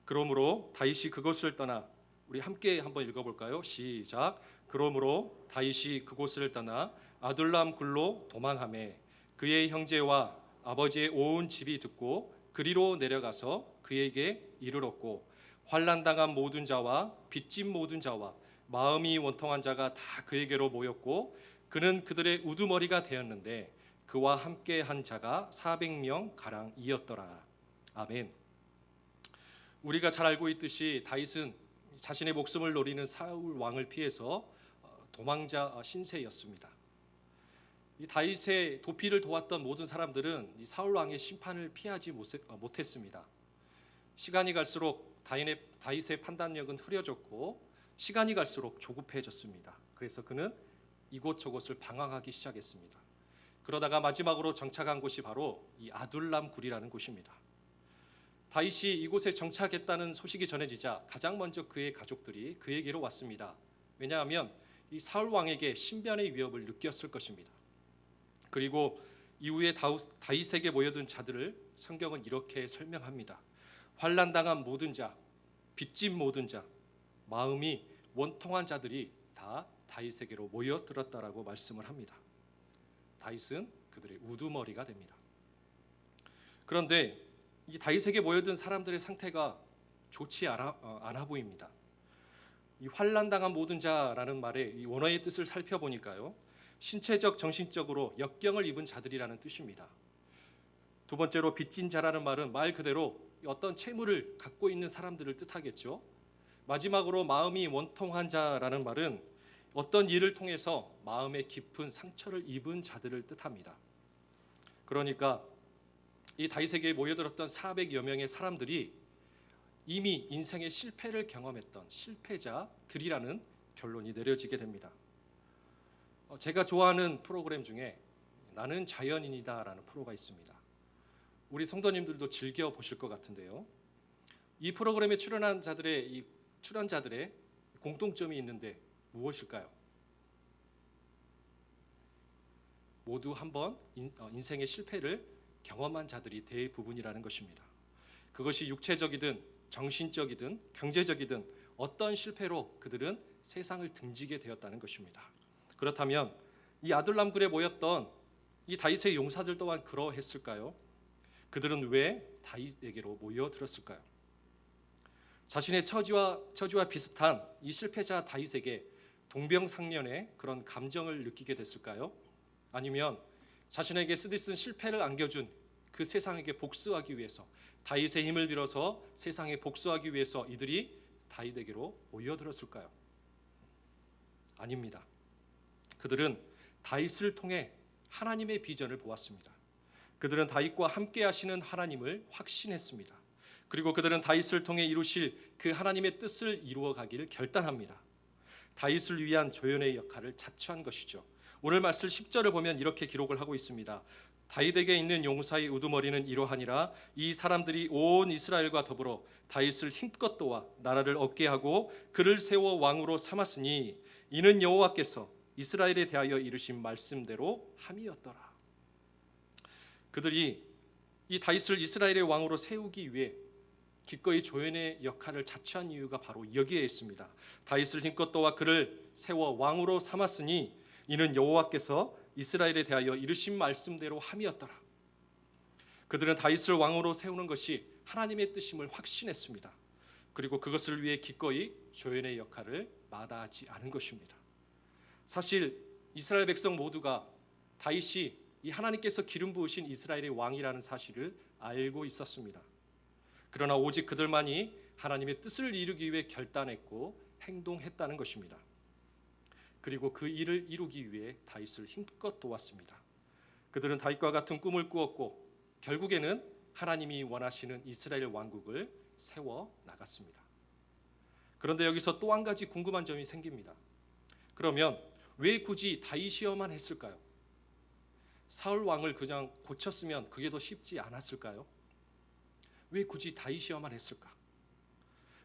그러므로 다윗이 그곳을 떠나, 우리 함께 한번 읽어볼까요? 시작. 그러므로 다윗이 그곳을 떠나 아둘람 굴로 도망하매 그의 형제와 아버지의 온 집이 듣고 그리로 내려가서 그에게 이르렀고 환난당한 모든 자와 빚진 모든 자와 마음이 원통한 자가 다 그에게로 모였고 그는 그들의 우두머리가 되었는데 그와 함께 한 자가 400명 가량이었더라. 아멘. 우리가 잘 알고 있듯이 다윗은 자신의 목숨을 노리는 사울 왕을 피해서 도망자 신세였습니다. 이 다윗의 도피를 도왔던 모든 사람들은 이 사울 왕의 심판을 피하지 못했습니다. 시간이 갈수록 다윗의 판단력은 흐려졌고 시간이 갈수록 조급해졌습니다. 그래서 그는 이곳저곳을 방황하기 시작했습니다. 그러다가 마지막으로 정착한 곳이 바로 이 아둘람 굴이라는 곳입니다. 다윗이 이곳에 정착했다는 소식이 전해지자 가장 먼저 그의 가족들이 그에게로 왔습니다. 왜냐하면 이 사울 왕에게 신변의 위협을 느꼈을 것입니다. 그리고 이후에 다윗에게 모여든 자들을 성경은 이렇게 설명합니다. 환난당한 모든 자, 빚진 모든 자, 마음이 원통한 자들이 다 다윗에게로 모여들었다라고 말씀을 합니다. 다윗은 그들의 우두머리가 됩니다. 그런데 이 다윗에게 모여든 사람들의 상태가 좋지 않아 보입니다. 이 환난당한 모든 자라는 말의 이 원어의 뜻을 살펴보니까요, 신체적, 정신적으로 역경을 입은 자들이라는 뜻입니다. 두 번째로 빚진 자라는 말은 말 그대로 어떤 채무를 갖고 있는 사람들을 뜻하겠죠. 마지막으로 마음이 원통한 자라는 말은 어떤 일을 통해서 마음에 깊은 상처를 입은 자들을 뜻합니다. 그러니까 이 다윗에게 모여들었던 400여 명의 사람들이 이미 인생의 실패를 경험했던 실패자들이라는 결론이 내려지게 됩니다. 제가 좋아하는 프로그램 중에 나는 자연인이다라는 프로가 있습니다. 우리 성도님들도 즐겨 보실 것 같은데요. 이 프로그램에 출연자들의 공통점이 있는데 무엇일까요? 모두 한번 인생의 실패를 경험한 자들이 대부분이라는 것입니다. 그것이 육체적이든 정신적이든 경제적이든 어떤 실패로 그들은 세상을 등지게 되었다는 것입니다. 그렇다면 이 아둘람굴에 모였던 이 다윗의 용사들 또한 그러했을까요? 그들은 왜 다윗에게로 모여들었을까요? 자신의 처지와 비슷한 이 실패자 다윗에게 동병상련의 그런 감정을 느끼게 됐을까요? 아니면 자신에게 쓰디쓴 실패를 안겨준 그 세상에게 복수하기 위해서, 다윗의 힘을 빌어서 세상에 복수하기 위해서 이들이 다윗에게로 모여들었을까요? 아닙니다. 그들은 다윗을 통해 하나님의 비전을 보았습니다. 그들은 다윗과 함께 하시는 하나님을 확신했습니다. 그리고 그들은 다윗을 통해 이루실 그 하나님의 뜻을 이루어 가기를 결단합니다. 다윗을 위한 조연의 역할을 자처한 것이죠. 오늘 말씀 10절을 보면 이렇게 기록을 하고 있습니다. 다윗에게 있는 용사의 우두머리는 이러하니라. 이 사람들이 온 이스라엘과 더불어 다윗을 힘껏 도와 나라를 얻게 하고 그를 세워 왕으로 삼았으니 이는 여호와께서 이스라엘에 대하여 이르신 말씀대로 함이었더라. 그들이 이 다윗을 이스라엘의 왕으로 세우기 위해 기꺼이 조연의 역할을 자처한 이유가 바로 여기에 있습니다. 다윗을 힘껏 도와 그를 세워 왕으로 삼았으니 이는 여호와께서 이스라엘에 대하여 이르신 말씀대로 함이었더라. 그들은 다윗을 왕으로 세우는 것이 하나님의 뜻임을 확신했습니다. 그리고 그것을 위해 기꺼이 조연의 역할을 마다하지 않은 것입니다. 사실 이스라엘 백성 모두가 다윗이 이 하나님께서 기름 부으신 이스라엘의 왕이라는 사실을 알고 있었습니다. 그러나 오직 그들만이 하나님의 뜻을 이루기 위해 결단했고 행동했다는 것입니다. 그리고 그 일을 이루기 위해 다윗을 힘껏 도왔습니다. 그들은 다윗과 같은 꿈을 꾸었고 결국에는 하나님이 원하시는 이스라엘 왕국을 세워 나갔습니다. 그런데 여기서 또 한 가지 궁금한 점이 생깁니다. 그러면 왜 굳이 다윗이어만 했을까요? 사울 왕을 그냥 고쳤으면 그게 더 쉽지 않았을까요? 왜 굳이 다윗이어만 했을까?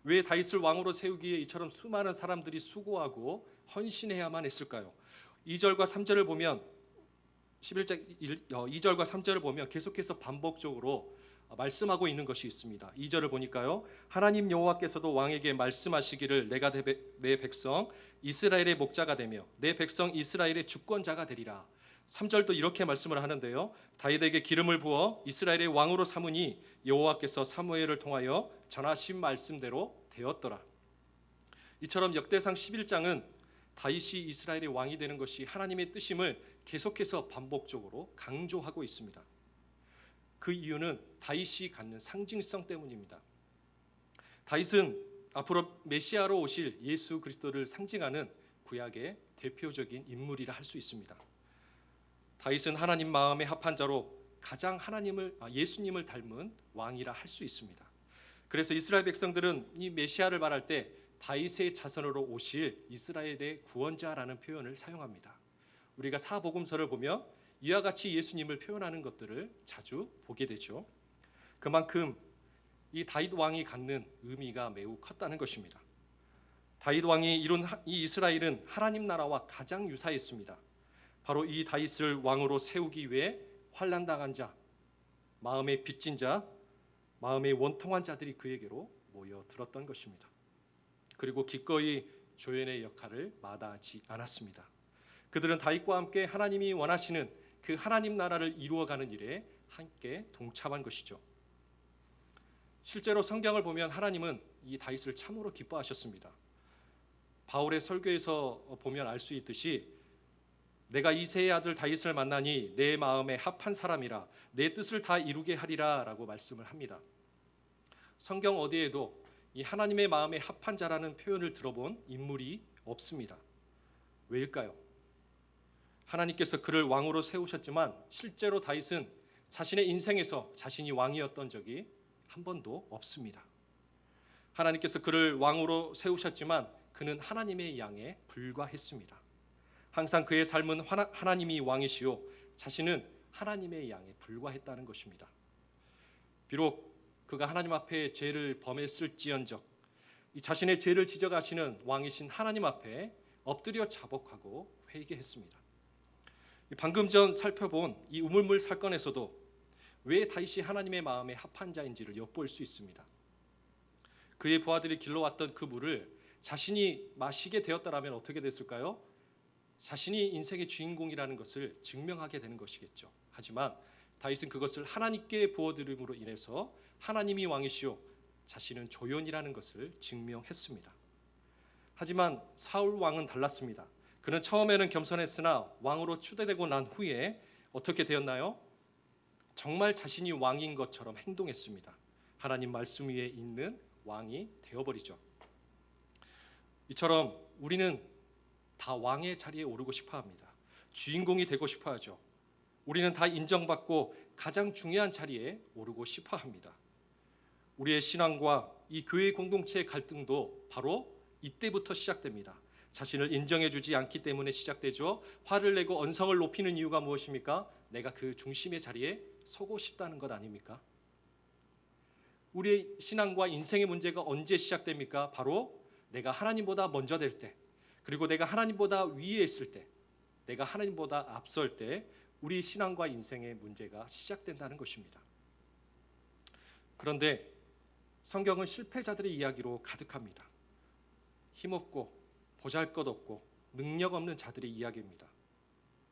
왜 다윗을 왕으로 세우기에 이처럼 수많은 사람들이 수고하고 헌신해야만 했을까요? 2절과 3절을 보면 11장 2절과 3절을 보면 계속해서 반복적으로 말씀하고 있는 것이 있습니다. 2절을 보니까요. 하나님 여호와께서도 왕에게 말씀하시기를 내가 내 백성 이스라엘의 목자가 되며 내 백성 이스라엘의 주권자가 되리라. 3절도 이렇게 말씀을 하는데요. 다윗에게 기름을 부어 이스라엘의 왕으로 삼으니 여호와께서 사무엘을 통하여 전하신 말씀대로 되었더라. 이처럼 역대상 11장은 다윗이 이스라엘의 왕이 되는 것이 하나님의 뜻임을 계속해서 반복적으로 강조하고 있습니다. 그 이유는 다윗이 갖는 상징성 때문입니다. 다윗은 앞으로 메시아로 오실 예수 그리스도를 상징하는 구약의 대표적인 인물이라 할 수 있습니다. 다윗은 하나님 마음에 합한 자로 가장 예수님을 닮은 왕이라 할 수 있습니다. 그래서 이스라엘 백성들은 이 메시아를 말할 때 다윗의 자손으로 오실 이스라엘의 구원자라는 표현을 사용합니다. 우리가 사복음서를 보면 이와 같이 예수님을 표현하는 것들을 자주 보게 되죠. 그만큼 이 다윗 왕이 갖는 의미가 매우 컸다는 것입니다. 다윗 왕이 이룬 이 이스라엘은 하나님 나라와 가장 유사했습니다. 바로 이 다윗을 왕으로 세우기 위해 환난당한 자, 마음에 빚진 자, 마음에 원통한 자들이 그에게로 모여들었던 것입니다. 그리고 기꺼이 조연의 역할을 마다하지 않았습니다. 그들은 다윗과 함께 하나님이 원하시는 그 하나님 나라를 이루어가는 일에 함께 동참한 것이죠. 실제로 성경을 보면 하나님은 이 다윗을 참으로 기뻐하셨습니다. 바울의 설교에서 보면 알 수 있듯이 내가 이새의 아들 다윗을 만나니 내 마음에 합한 사람이라 내 뜻을 다 이루게 하리라 라고 말씀을 합니다. 성경 어디에도 이 하나님의 마음에 합한 자라는 표현을 들어본 인물이 없습니다. 왜일까요? 하나님께서 그를 왕으로 세우셨지만 실제로 다윗은 자신의 인생에서 자신이 왕이었던 적이 한 번도 없습니다. 하나님께서 그를 왕으로 세우셨지만 그는 하나님의 양에 불과했습니다. 항상 그의 삶은 하나님이 왕이시요 자신은 하나님의 양에 불과했다는 것입니다. 비록 그가 하나님 앞에 죄를 범했을지언정 이 자신의 죄를 지적하시는 왕이신 하나님 앞에 엎드려 자복하고 회개했습니다. 방금 전 살펴본 이 우물물 사건에서도 왜 다윗이 하나님의 마음에 합한 자인지를 엿볼 수 있습니다. 그의 부하들이 길러왔던 그 물을 자신이 마시게 되었다라면 어떻게 됐을까요? 자신이 인생의 주인공이라는 것을 증명하게 되는 것이겠죠. 하지만 다윗은 그것을 하나님께 부어드림으로 인해서 하나님이 왕이시오 자신은 조연이라는 것을 증명했습니다. 하지만 사울 왕은 달랐습니다. 그는 처음에는 겸손했으나 왕으로 추대되고 난 후에 어떻게 되었나요? 정말 자신이 왕인 것처럼 행동했습니다. 하나님 말씀 위에 있는 왕이 되어버리죠. 이처럼 우리는 다 왕의 자리에 오르고 싶어합니다. 주인공이 되고 싶어하죠. 우리는 다 인정받고 가장 중요한 자리에 오르고 싶어합니다. 우리의 신앙과 이 교회 공동체의 갈등도 바로 이때부터 시작됩니다. 자신을 인정해주지 않기 때문에 시작되죠. 화를 내고 언성을 높이는 이유가 무엇입니까? 내가 그 중심의 자리에 서고 싶다는 것 아닙니까? 우리의 신앙과 인생의 문제가 언제 시작됩니까? 바로 내가 하나님보다 먼저 될 때, 그리고 내가 하나님보다 위에 있을 때, 내가 하나님보다 앞설 때 우리 신앙과 인생의 문제가 시작된다는 것입니다. 그런데 성경은 실패자들의 이야기로 가득합니다. 힘없고 보잘것없고 능력 없는 자들의 이야기입니다.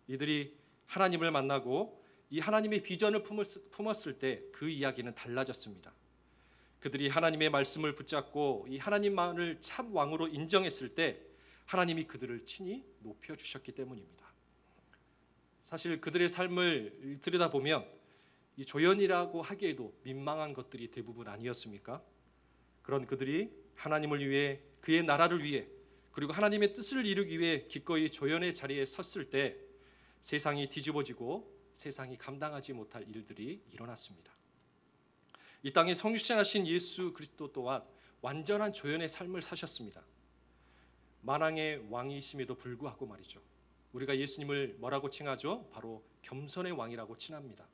이들이 하나님을 만나고 이 하나님의 비전을 품었을 때 그 이야기는 달라졌습니다. 그들이 하나님의 말씀을 붙잡고 이 하나님만을 참 왕으로 인정했을 때 하나님이 그들을 친히 높여주셨기 때문입니다. 사실 그들의 삶을 들여다보면 이 조연이라고 하기에도 민망한 것들이 대부분 아니었습니까? 그런 그들이 하나님을 위해 그의 나라를 위해 그리고 하나님의 뜻을 이루기 위해 기꺼이 조연의 자리에 섰을 때 세상이 뒤집어지고 세상이 감당하지 못할 일들이 일어났습니다. 이 땅에 성육신하신 예수 그리스도 또한 완전한 조연의 삶을 사셨습니다. 만왕의 왕이심에도 불구하고 말이죠. 우리가 예수님을 뭐라고 칭하죠? 바로 겸손의 왕이라고 칭합니다.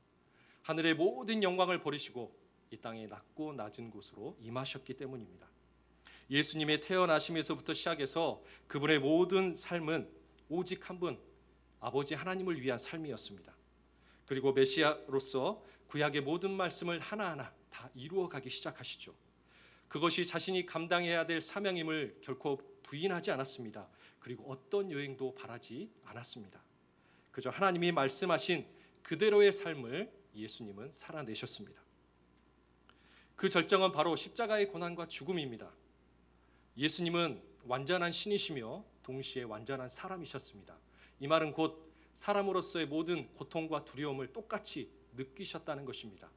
하늘의 모든 영광을 버리시고 이 땅에 낮고 낮은 곳으로 임하셨기 때문입니다. 예수님의 태어나심에서부터 시작해서 그분의 모든 삶은 오직 한 분, 아버지 하나님을 위한 삶이었습니다. 그리고 메시아로서 구약의 모든 말씀을 하나하나 다 이루어가기 시작하시죠. 그것이 자신이 감당해야 될 사명임을 결코 부인하지 않았습니다. 그리고 어떤 여행도 바라지 않았습니다. 그저 하나님이 말씀하신 그대로의 삶을 예수님은 살아내셨습니다. 그 절정은 바로 십자가의 고난과 죽음입니다. 예수님은 완전한 신이시며 동시에 완전한 사람이셨습니다. 이 말은 곧 사람으로서의 모든 고통과 두려움을 똑같이 느끼셨다는 것입니다.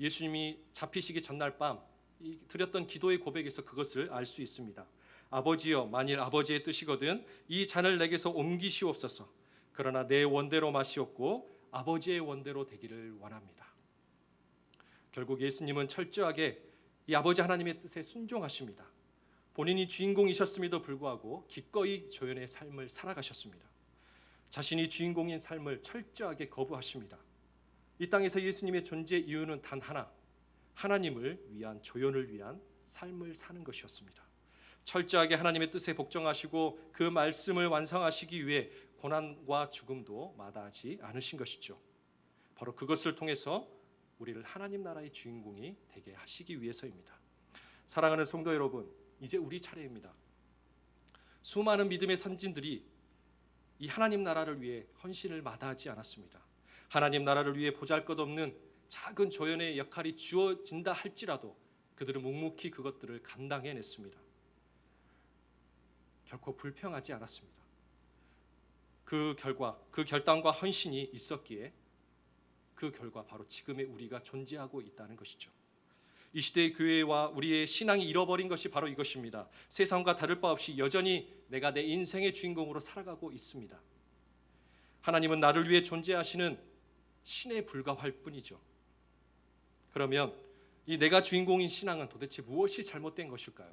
예수님이 잡히시기 전날 밤 드렸던 기도의 고백에서 그것을 알 수 있습니다. 아버지여, 만일 아버지의 뜻이거든 이 잔을 내게서 옮기시옵소서. 그러나 내 원대로 마시옵고 아버지의 원대로 되기를 원합니다. 결국 예수님은 철저하게 이 아버지 하나님의 뜻에 순종하십니다. 본인이 주인공이셨음에도 불구하고 기꺼이 조연의 삶을 살아가셨습니다. 자신이 주인공인 삶을 철저하게 거부하십니다. 이 땅에서 예수님의 존재 이유는 단 하나, 하나님을 위한, 조연을 위한 삶을 사는 것이었습니다. 철저하게 하나님의 뜻에 복종하시고 그 말씀을 완성하시기 위해 고난과 죽음도 마다하지 않으신 것이죠. 바로 그것을 통해서 우리를 하나님 나라의 주인공이 되게 하시기 위해서입니다. 사랑하는 성도 여러분, 이제 우리 차례입니다. 수많은 믿음의 선진들이 이 하나님 나라를 위해 헌신을 마다하지 않았습니다. 하나님 나라를 위해 보잘것없는 작은 조연의 역할이 주어진다 할지라도 그들은 묵묵히 그것들을 감당해냈습니다. 결코 불평하지 않았습니다. 그 결과, 그 결단과 헌신이 있었기에 그 결과 바로 지금의 우리가 존재하고 있다는 것이죠. 이 시대의 교회와 우리의 신앙이 잃어버린 것이 바로 이것입니다. 세상과 다를 바 없이 여전히 내가 내 인생의 주인공으로 살아가고 있습니다. 하나님은 나를 위해 존재하시는 신에 불과할 뿐이죠. 그러면 이 내가 주인공인 신앙은 도대체 무엇이 잘못된 것일까요?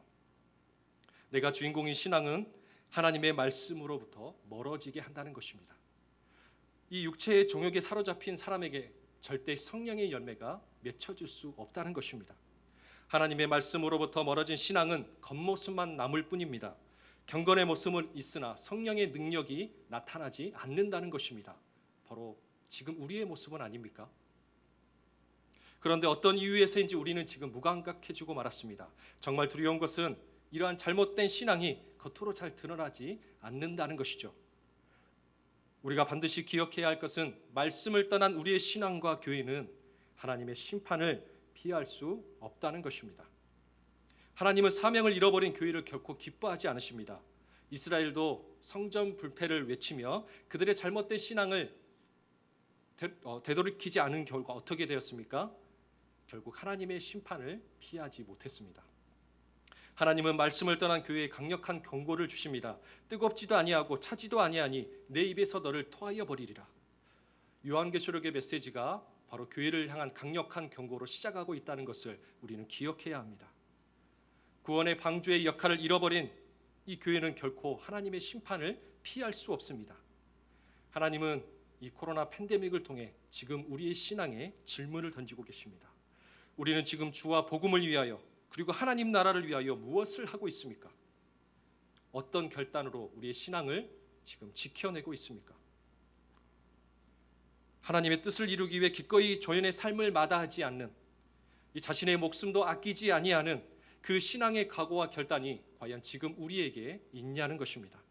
내가 주인공인 신앙은 하나님의 말씀으로부터 멀어지게 한다는 것입니다. 이 육체의 종욕에 사로잡힌 사람에게 절대 성령의 열매가 맺혀질 수 없다는 것입니다. 하나님의 말씀으로부터 멀어진 신앙은 겉모습만 남을 뿐입니다. 경건의 모습은 있으나 성령의 능력이 나타나지 않는다는 것입니다. 바로 지금 우리의 모습은 아닙니까? 그런데 어떤 이유에서인지 우리는 지금 무감각해지고 말았습니다. 정말 두려운 것은 이러한 잘못된 신앙이 겉으로 잘 드러나지 않는다는 것이죠. 우리가 반드시 기억해야 할 것은 말씀을 떠난 우리의 신앙과 교회는 하나님의 심판을 피할 수 없다는 것입니다. 하나님은 사명을 잃어버린 교회를 결코 기뻐하지 않으십니다. 이스라엘도 성전 불패를 외치며 그들의 잘못된 신앙을 되돌이키지 않은 결과 어떻게 되었습니까? 결국 하나님의 심판을 피하지 못했습니다. 하나님은 말씀을 떠난 교회에 강력한 경고를 주십니다. 뜨겁지도 아니하고 차지도 아니하니 내 입에서 너를 토하여 버리리라. 요한계시록의 메시지가 바로 교회를 향한 강력한 경고로 시작하고 있다는 것을 우리는 기억해야 합니다. 구원의 방주의 역할을 잃어버린 이 교회는 결코 하나님의 심판을 피할 수 없습니다. 하나님은 이 코로나 팬데믹을 통해 지금 우리의 신앙에 질문을 던지고 계십니다. 우리는 지금 주와 복음을 위하여 그리고 하나님 나라를 위하여 무엇을 하고 있습니까? 어떤 결단으로 우리의 신앙을 지금 지켜내고 있습니까? 하나님의 뜻을 이루기 위해 기꺼이 조연의 삶을 마다하지 않는, 이 자신의 목숨도 아끼지 아니하는 그 신앙의 각오와 결단이 과연 지금 우리에게 있냐는 것입니다.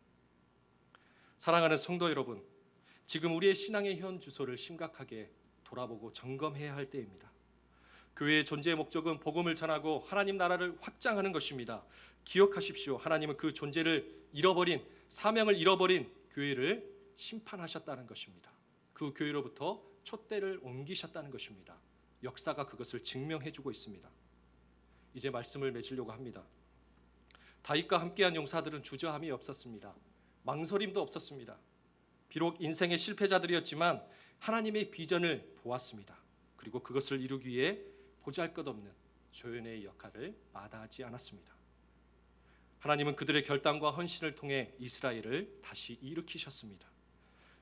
사랑하는 성도 여러분, 지금 우리의 신앙의 현 주소를 심각하게 돌아보고 점검해야 할 때입니다. 교회의 존재의 목적은 복음을 전하고 하나님 나라를 확장하는 것입니다. 기억하십시오. 하나님은 그 존재를 잃어버린, 사명을 잃어버린 교회를 심판하셨다는 것입니다. 그 교회로부터 촛대를 옮기셨다는 것입니다. 역사가 그것을 증명해주고 있습니다. 이제 말씀을 맺으려고 합니다. 다윗과 함께한 용사들은 주저함이 없었습니다. 망설임도 없었습니다. 비록 인생의 실패자들이었지만 하나님의 비전을 보았습니다. 그리고 그것을 이루기 위해 보잘것없는 조연의 역할을 마다하지 않았습니다. 하나님은 그들의 결단과 헌신을 통해 이스라엘을 다시 일으키셨습니다.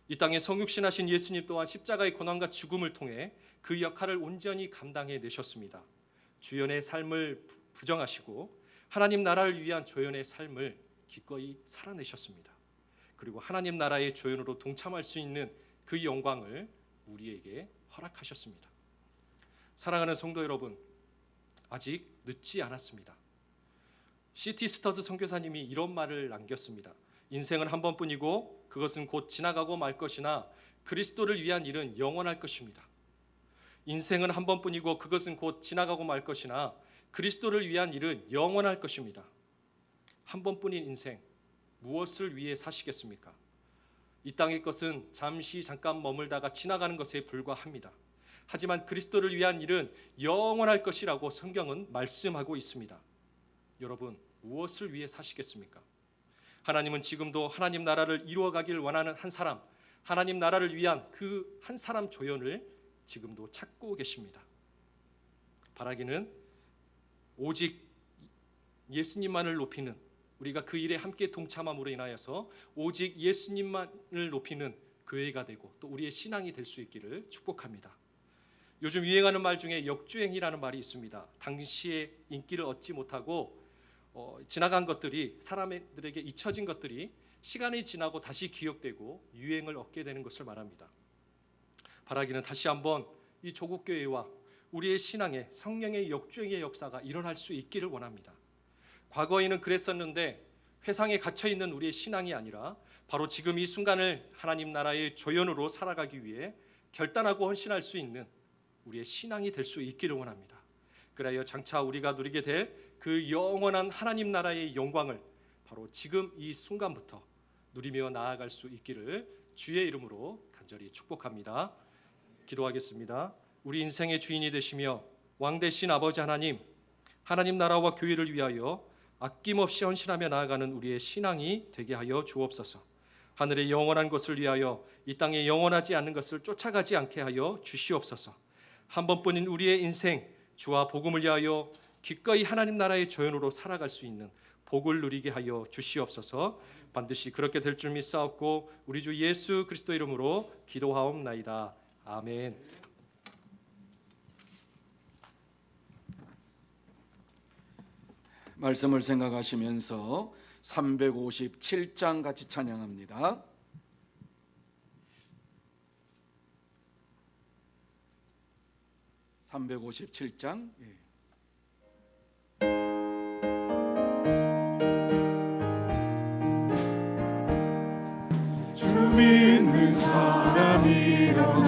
이 땅에 성육신하신 예수님 또한 십자가의 고난과 죽음을 통해 그 역할을 온전히 감당해 내셨습니다. 주연의 삶을 부정하시고 하나님 나라를 위한 조연의 삶을 기꺼이 살아내셨습니다. 그리고 하나님 나라의 조연으로 동참할 수 있는 그 영광을 우리에게 허락하셨습니다. 사랑하는 성도 여러분, 아직 늦지 않았습니다. C.T. 스터즈 선교사님이 이런 말을 남겼습니다. 인생은 한 번뿐이고 그것은 곧 지나가고 말 것이나 그리스도를 위한 일은 영원할 것입니다. 인생은 한 번뿐이고 그것은 곧 지나가고 말 것이나 그리스도를 위한 일은 영원할 것입니다. 한 번뿐인 인생, 무엇을 위해 사시겠습니까? 이 땅의 것은 잠시 잠깐 머물다가 지나가는 것에 불과합니다. 하지만 그리스도를 위한 일은 영원할 것이라고 성경은 말씀하고 있습니다. 여러분, 무엇을 위해 사시겠습니까? 하나님은 지금도 하나님 나라를 이루어가길 원하는 한 사람, 하나님 나라를 위한 그 한 사람 조연을 지금도 찾고 계십니다. 바라기는 오직 예수님만을 높이는, 우리가 그 일에 함께 동참함으로 인하여서 오직 예수님만을 높이는 교회가 되고 또 우리의 신앙이 될 수 있기를 축복합니다. 요즘 유행하는 말 중에 역주행이라는 말이 있습니다. 당시에 인기를 얻지 못하고 지나간 것들이, 사람들에게 잊혀진 것들이 시간이 지나고 다시 기억되고 유행을 얻게 되는 것을 말합니다. 바라기는 다시 한번 이 조국교회와 우리의 신앙에 성령의 역주행의 역사가 일어날 수 있기를 원합니다. 과거에는 그랬었는데 회상에 갇혀있는 우리의 신앙이 아니라 바로 지금 이 순간을 하나님 나라의 조연으로 살아가기 위해 결단하고 헌신할 수 있는 우리의 신앙이 될 수 있기를 원합니다. 그래야 장차 우리가 누리게 될 그 영원한 하나님 나라의 영광을 바로 지금 이 순간부터 누리며 나아갈 수 있기를 주의 이름으로 간절히 축복합니다. 기도하겠습니다. 우리 인생의 주인이 되시며 왕 되신 아버지 하나님, 하나님 나라와 교회를 위하여 아낌없이 헌신하며 나아가는 우리의 신앙이 되게 하여 주옵소서. 하늘의 영원한 것을 위하여 이 땅에 영원하지 않는 것을 쫓아가지 않게 하여 주시옵소서. 한 번뿐인 우리의 인생, 주와 복음을 위하여 기꺼이 하나님 나라의 조연으로 살아갈 수 있는 복을 누리게 하여 주시옵소서. 반드시 그렇게 될 줄 믿사옵고 우리 주 예수 그리스도 이름으로 기도하옵나이다. 아멘. 말씀을 생각하시면서 357장 같이 찬양합니다. 357장. 주 믿는 사람이여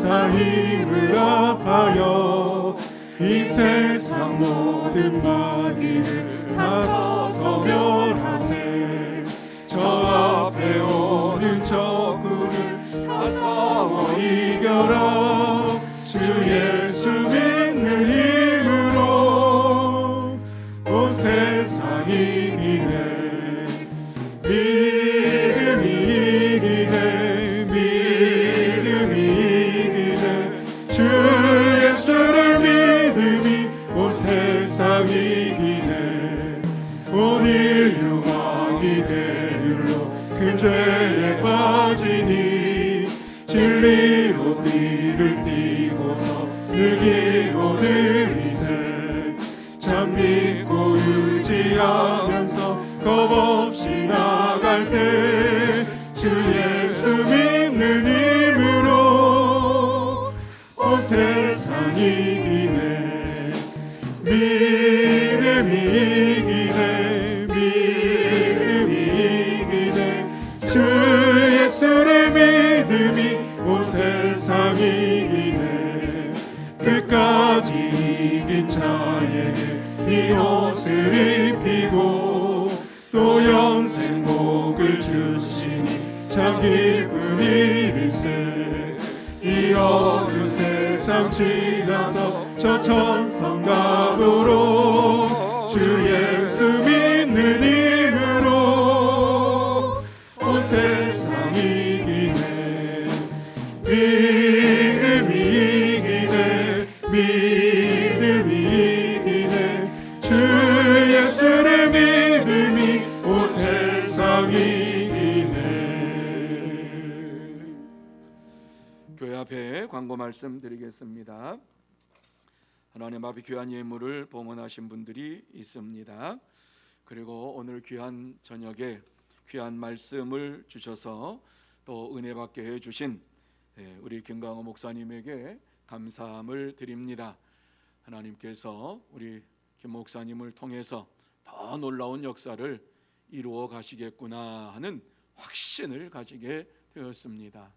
다 힘을 합하여 이 세상 모든 마귀를 다 소멸하세. 저 앞에 오는 적군을 다 싸워 이겨라. 주 예수 믿는 힘으로 온 세상 이기네. 믿음이 이기네. 믿음이 이기네. 주 예수를 믿음이 온 세상 이기네. 온 인류가 기대율로 큰 죄에 빠지니 진리로 띠를 띠고서 늘 기도드리세. 참 믿고 의지하면서 겁없이 나갈 때 주 예수 믿는 힘으로 온 세상 이기네. 믿음이 이기네. 믿음이 이기네. 주 예수를 믿음이 온 세상 이기네. 끝까지 이긴 자에게 이 옷을 입히고 또 영생 복을 주시니 참 기쁜 일일세. 이 어두운 세상 지나서 저 천성 가도록 주 예수 믿는 힘으로 온 세상 이기네. 믿음이 이기네. 믿음이 이기네. 주 예수를 믿음이 온 세상 이기네. 교회 앞에 광고 말씀 드리겠습니다. 하나님 앞에 귀한 예물을 봉헌하신 분들이 있습니다. 그리고 오늘 귀한 저녁에 귀한 말씀을 주셔서 또 은혜 받게 해주신 우리 김강호 목사님에게 감사함을 드립니다. 하나님께서 우리 김 목사님을 통해서 더 놀라운 역사를 이루어 가시겠구나 하는 확신을 가지게 되었습니다.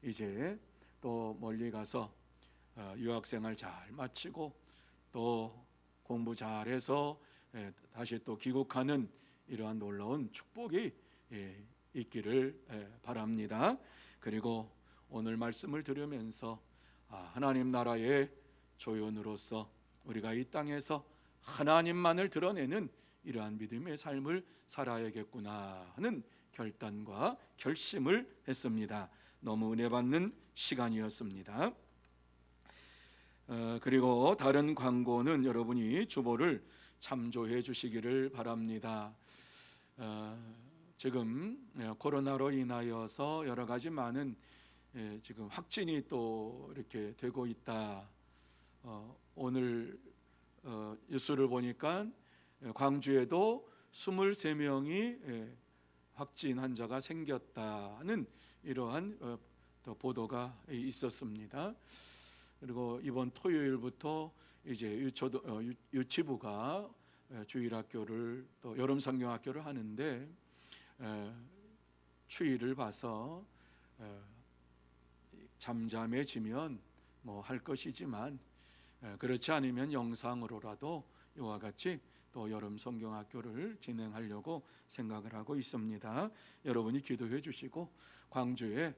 이제 또 멀리 가서 유학생활 잘 마치고 또 공부 잘해서 다시 또 귀국하는 이러한 놀라운 축복이 있기를 바랍니다. 그리고 오늘 말씀을 들으면서 하나님 나라의 조연으로서 우리가 이 땅에서 하나님만을 드러내는 이러한 믿음의 삶을 살아야겠구나 하는 결단과 결심을 했습니다. 너무 은혜 받는 시간이었습니다. 그리고 다른 광고는 여러분이 주보를 참조해 주시기를 바랍니다. 지금 코로나로 인하여서 여러 가지 많은 지금 확진이 또 이렇게 되고 있다. 오늘 뉴스를 보니까 광주에도 23명이 확진 환자가 생겼다는 이러한 또 보도가 있었습니다. 그리고 이번 토요일부터 이제 유치부가 주일학교를 또 여름 성경학교를 하는데 추위를 봐서 잠잠해지면 뭐 할 것이지만 그렇지 않으면 영상으로라도 이와 같이 또 여름 성경학교를 진행하려고 생각을 하고 있습니다. 여러분이 기도해 주시고 광주에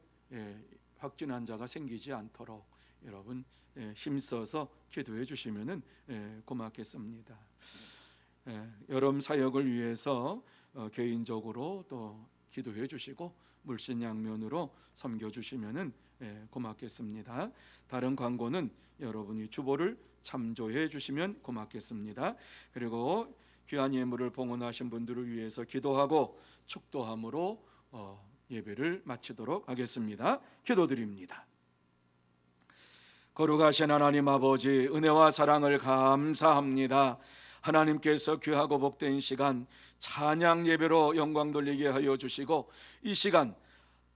확진 환자가 생기지 않도록 여러분 힘써서 기도해 주시면은 고맙겠습니다. 여름 사역을 위해서 개인적으로 또 기도해 주시고 물신양면으로 섬겨 주시면은 고맙겠습니다. 다른 광고는 여러분이 주보를 참조해 주시면 고맙겠습니다. 그리고 귀한 예물을 봉헌하신 분들을 위해서 기도하고 축도함으로 예배를 마치도록 하겠습니다. 기도드립니다. 거룩하신 하나님 아버지, 은혜와 사랑을 감사합니다. 하나님께서 귀하고 복된 시간 찬양 예배로 영광 돌리게 하여 주시고, 이 시간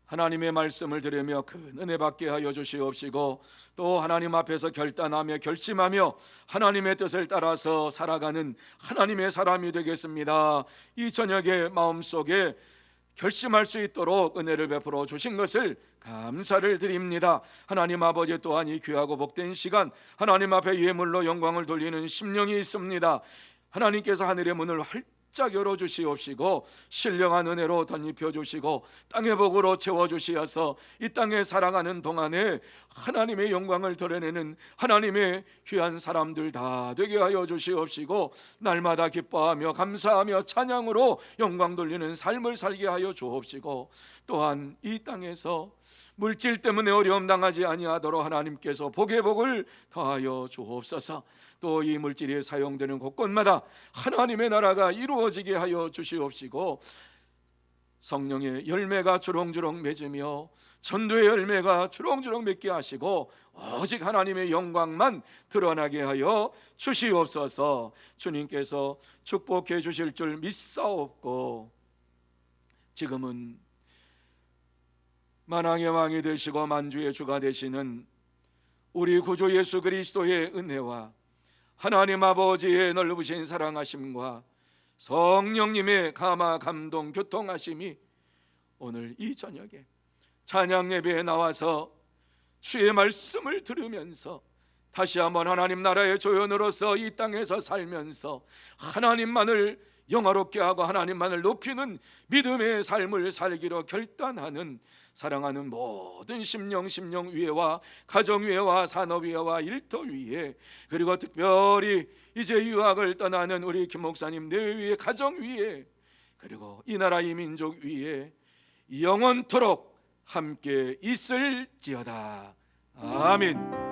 하나님의 말씀을 들으며 큰 은혜 받게 하여 주시옵시고, 또 하나님 앞에서 결단하며 결심하며 하나님의 뜻을 따라서 살아가는 하나님의 사람이 되겠습니다. 이 저녁에 마음속에 결심할 수 있도록 은혜를 베풀어 주신 것을 감사를 드립니다. 하나님 아버지, 또한 이 귀하고 복된 시간 하나님 앞에 예물로 영광을 돌리는 심령이 있습니다. 하나님께서 하늘의 문을 활짝 열어주시옵시고 신령한 은혜로 덧입혀 주시고 땅의 복으로 채워주시어서 이 땅에 살아가는 동안에 하나님의 영광을 드러내는 하나님의 귀한 사람들 다 되게 하여 주시옵시고, 날마다 기뻐하며 감사하며 찬양으로 영광 돌리는 삶을 살게 하여 주옵시고, 또한 이 땅에서 물질 때문에 어려움 당하지 아니하도록 하나님께서 복의 복을 더하여 주옵소서. 또 이 물질이 사용되는 곳곳마다 하나님의 나라가 이루어지게 하여 주시옵시고, 성령의 열매가 주렁주렁 맺으며 전도의 열매가 주렁주렁 맺게 하시고 오직 하나님의 영광만 드러나게 하여 주시옵소서. 주님께서 축복해 주실 줄 믿사옵고, 지금은 만왕의 왕이 되시고 만주의 주가 되시는 우리 구주 예수 그리스도의 은혜와 하나님 아버지의 넓으신 사랑하심과 성령님의 감화 감동 교통하심이 오늘 이 저녁에 찬양 예배에 나와서 주의 말씀을 들으면서 다시 한번 하나님 나라의 조연으로서 이 땅에서 살면서 하나님만을 영화롭게 하고 하나님만을 높이는 믿음의 삶을 살기로 결단하는, 사랑하는 모든 심령 위에와 가정 위에와 산업 위에와 일터 위에, 그리고 특별히 이제 유학을 떠나는 우리 김 목사님 내외 위에, 가정 위에, 그리고 이 나라 이 민족 위에 영원토록 함께 있을지어다. 아멘.